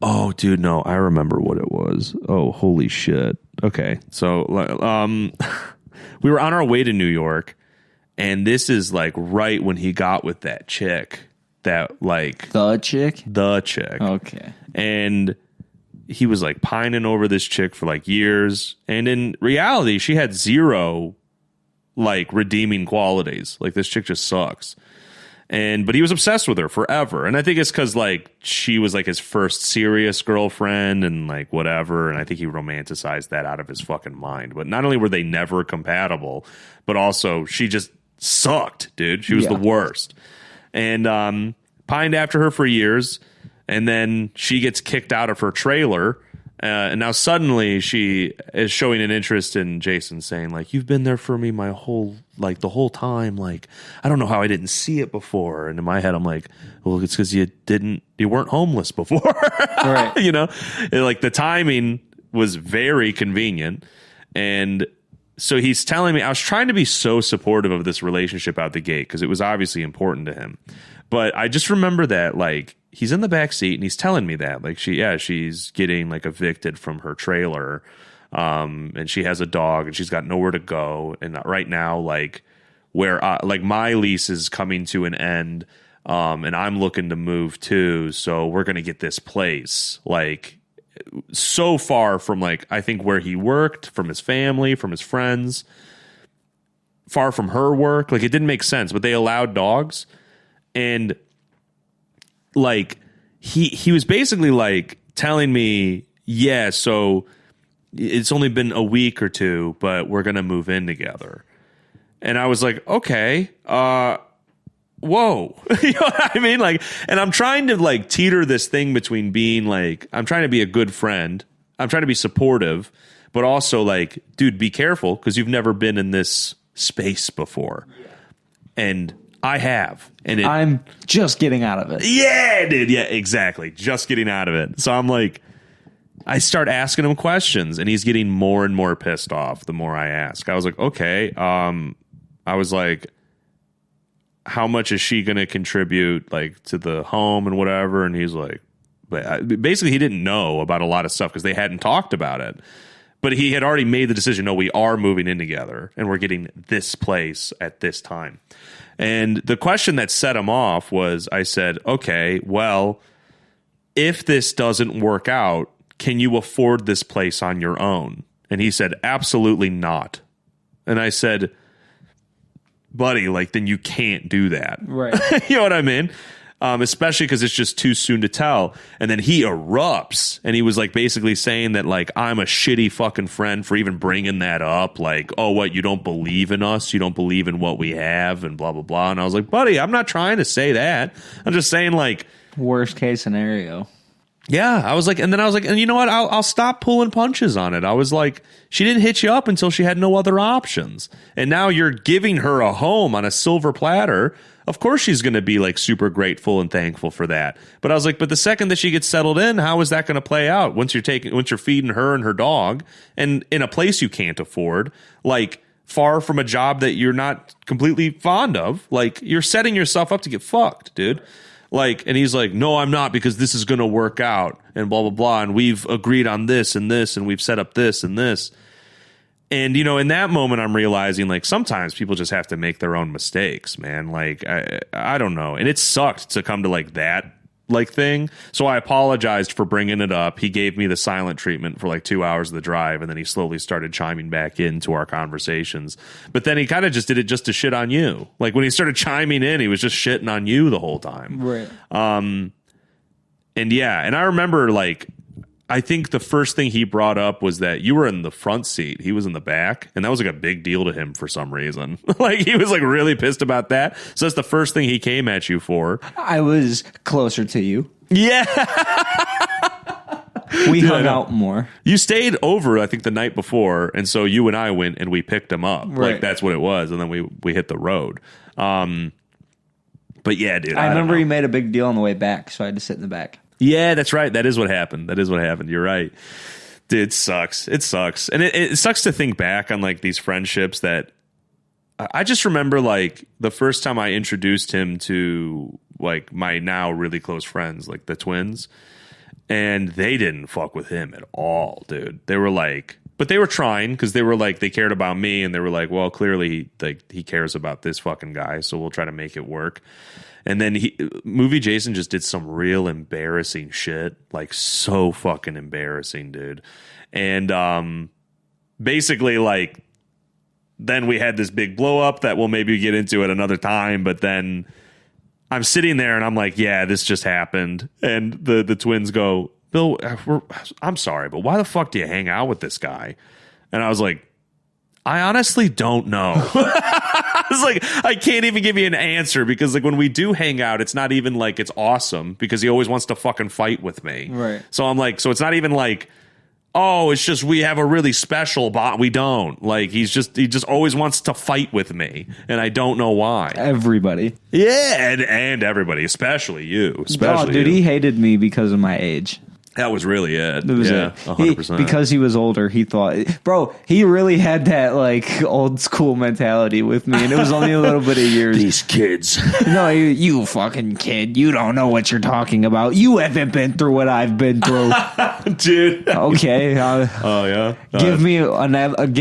Oh, dude, no, I remember what it was. Oh, holy shit. Okay, so we were on our way to New York, and this is like right when he got with that chick. That like The chick? the chick. Okay. And he was like pining over this chick for like years, and in reality she had zero like redeeming qualities. Like this chick just sucks. But he was obsessed with her forever, and I think it's because like she was like his first serious girlfriend and like whatever, and I think he romanticized that out of his fucking mind. But not only were they never compatible, but also she just sucked, dude. She was the worst. And pined after her for years, and then she gets kicked out of her trailer, and now suddenly she is showing an interest in Jason, saying like, you've been there for me the whole time, like I don't know how I didn't see it before. And in my head I'm like, well, it's because you weren't homeless before. Right. You know, and, like the timing was very convenient. And so he's telling me, I was trying to be so supportive of this relationship out the gate because it was obviously important to him. But I just remember that like he's in the back seat and he's telling me that like she's getting like evicted from her trailer, and she has a dog and she's got nowhere to go. And right now, like where like my lease is coming to an end, and I'm looking to move too. So we're gonna get this place like so far from like I think where he worked, from his family, from his friends, far from her work. Like it didn't make sense, but they allowed dogs. And like he was basically like telling me, yeah, so it's only been a week or two, but we're gonna move in together. And I was like, okay, whoa. You know what I mean? Like, and I'm trying to like teeter this thing between being like, I'm trying to be a good friend, I'm trying to be supportive, but also like, dude, be careful because you've never been in this space before. Yeah. And I have. And I'm just getting out of it. Yeah, dude. Yeah, exactly. Just getting out of it. So I'm like, I start asking him questions and he's getting more and more pissed off the more I ask. I was like, okay. I was like, how much is she going to contribute like to the home and whatever? And he's like, but basically he didn't know about a lot of stuff because they hadn't talked about it. But he had already made the decision, no, we are moving in together and we're getting this place at this time. And the question that set him off was, I said, okay, well, if this doesn't work out, can you afford this place on your own? And he said, absolutely not. And I said, buddy, like, then you can't do that. Right. You know what I mean? Especially because it's just too soon to tell. And then he erupts and he was like basically saying that like I'm a shitty fucking friend for even bringing that up. Like, oh, what, you don't believe in us? You don't believe in what we have and blah, blah, blah. And I was like, buddy, I'm not trying to say that. I'm just saying like worst case scenario. Yeah, I was like, and then I was like, and you know what? I'll stop pulling punches on it. I was like, she didn't hit you up until she had no other options. And now you're giving her a home on a silver platter. Of course she's going to be like super grateful and thankful for that. But I was like, but the second that she gets settled in, how is that going to play out once you're feeding her and her dog and in a place you can't afford, like far from a job that you're not completely fond of, like you're setting yourself up to get fucked, dude. Like, and he's like, no, I'm not, because this is going to work out and blah, blah, blah. And we've agreed on this and this, and we've set up this and this. And, you know, in that moment, I'm realizing like sometimes people just have to make their own mistakes, man. Like, I don't know. And it sucked to come to like that like thing. So I apologized for bringing it up. He gave me the silent treatment for like 2 hours of the drive, and then he slowly started chiming back into our conversations. But then he kind of just did it just to shit on you. Like when he started chiming in, he was just shitting on you the whole time. Right. And yeah, and I remember like I think the first thing he brought up was that you were in the front seat. He was in the back. And that was like a big deal to him for some reason. Like he was like really pissed about that. So that's the first thing he came at you for. I was closer to you. Yeah. We hung out more. You stayed over, I think, the night before. And so you and I went and we picked him up. Right. Like that's what it was. And then we hit the road. But yeah, dude. I remember he made a big deal on the way back. So I had to sit in the back. Yeah, that's right. That is what happened. You're right. Dude, it sucks. It sucks. And it sucks to think back on like these friendships that I just remember like the first time I introduced him to like my now really close friends, like the twins, and they didn't fuck with him at all, dude. They were like, but they were trying because they were like, they cared about me and they were like, well, clearly like he cares about this fucking guy. So we'll try to make it work. And then movie Jason just did some real embarrassing shit, like so fucking embarrassing, dude. And basically, like, then we had this big blow up that we'll maybe get into at another time. But then I'm sitting there and I'm like, yeah, this just happened. And the twins go, Bill, I'm sorry, but why the fuck do you hang out with this guy? And I was like, I honestly don't know. I was like, I can't even give you an answer because like when we do hang out, it's not even like it's awesome because he always wants to fucking fight with me. Right. So I'm like, so it's not even like, oh, it's just we have a really special bond. We don't. Like he just always wants to fight with me, and I don't know why. Everybody. Yeah, and everybody, especially you. Especially dude, you. he hated me because of my age. That was really it. It was yeah, it. 100%. Because he was older, he thought, bro, he really had that like old school mentality with me, and it was only a little bit of years. These kids. No, you fucking kid, you don't know what you're talking about. You haven't been through what I've been through, dude. Okay. Oh yeah. Give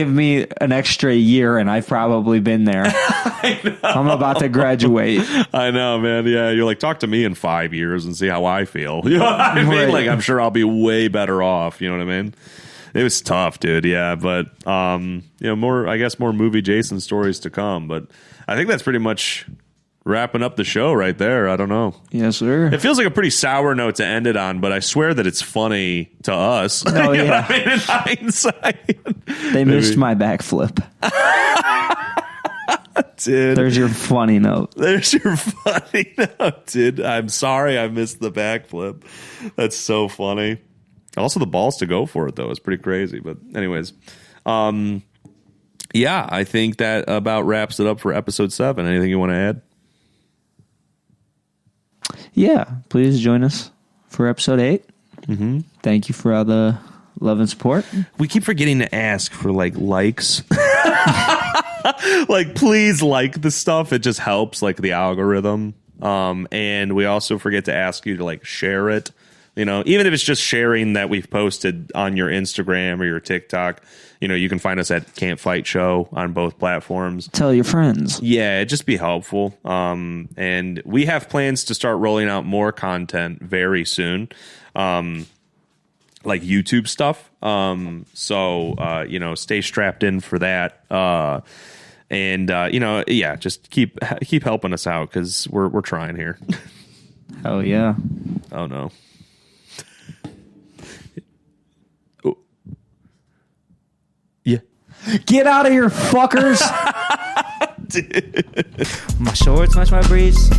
me an extra year, and I've probably been there. I'm about to graduate. I know, man. Yeah, you're like, talk to me in 5 years and see how I feel. You know what I mean? Right. Like, I'm sure I'll be way better off. You know what I mean? It was tough, dude. Yeah, but you know, more movie Jason stories to come. But I think that's pretty much wrapping up the show right there. I don't know. Yes, sir. It feels like a pretty sour note to end it on, but I swear that it's funny to us. Oh, you know yeah. what I mean? In hindsight, They missed my backflip. dude. There's your funny note. There's your funny note, dude. I'm sorry I missed the backflip. That's so funny. Also, the balls to go for it, though, is pretty crazy. But anyways, yeah, I think that about wraps it up for episode 7. Anything you want to add? Yeah, please join us for episode 8. Mm-hmm. Thank you for all the love and support. We keep forgetting to ask for like likes. Like, please like the stuff. It just helps like the algorithm. And we also forget to ask you to like share it. You know, even if it's just sharing that we've posted on your Instagram or your TikTok, you know, you can find us at Can't Fight Show on both platforms. Tell your friends. Yeah, it'd just be helpful. And we have plans to start rolling out more content very soon. Like YouTube stuff. So, you know, stay strapped in for that. And you know, yeah, just keep helping us out because we're trying here. Oh, yeah. Oh, no. Yeah. Get out of here, fuckers. My shorts match my briefs.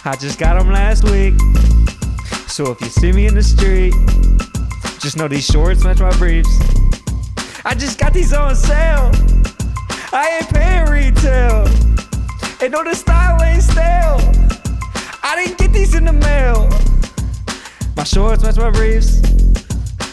I just got them last week. So if you see me in the street, just know these shorts match my briefs. I just got these on sale. I ain't paying retail. And no, the style ain't stale. I didn't get these in the mail. My shorts match my briefs.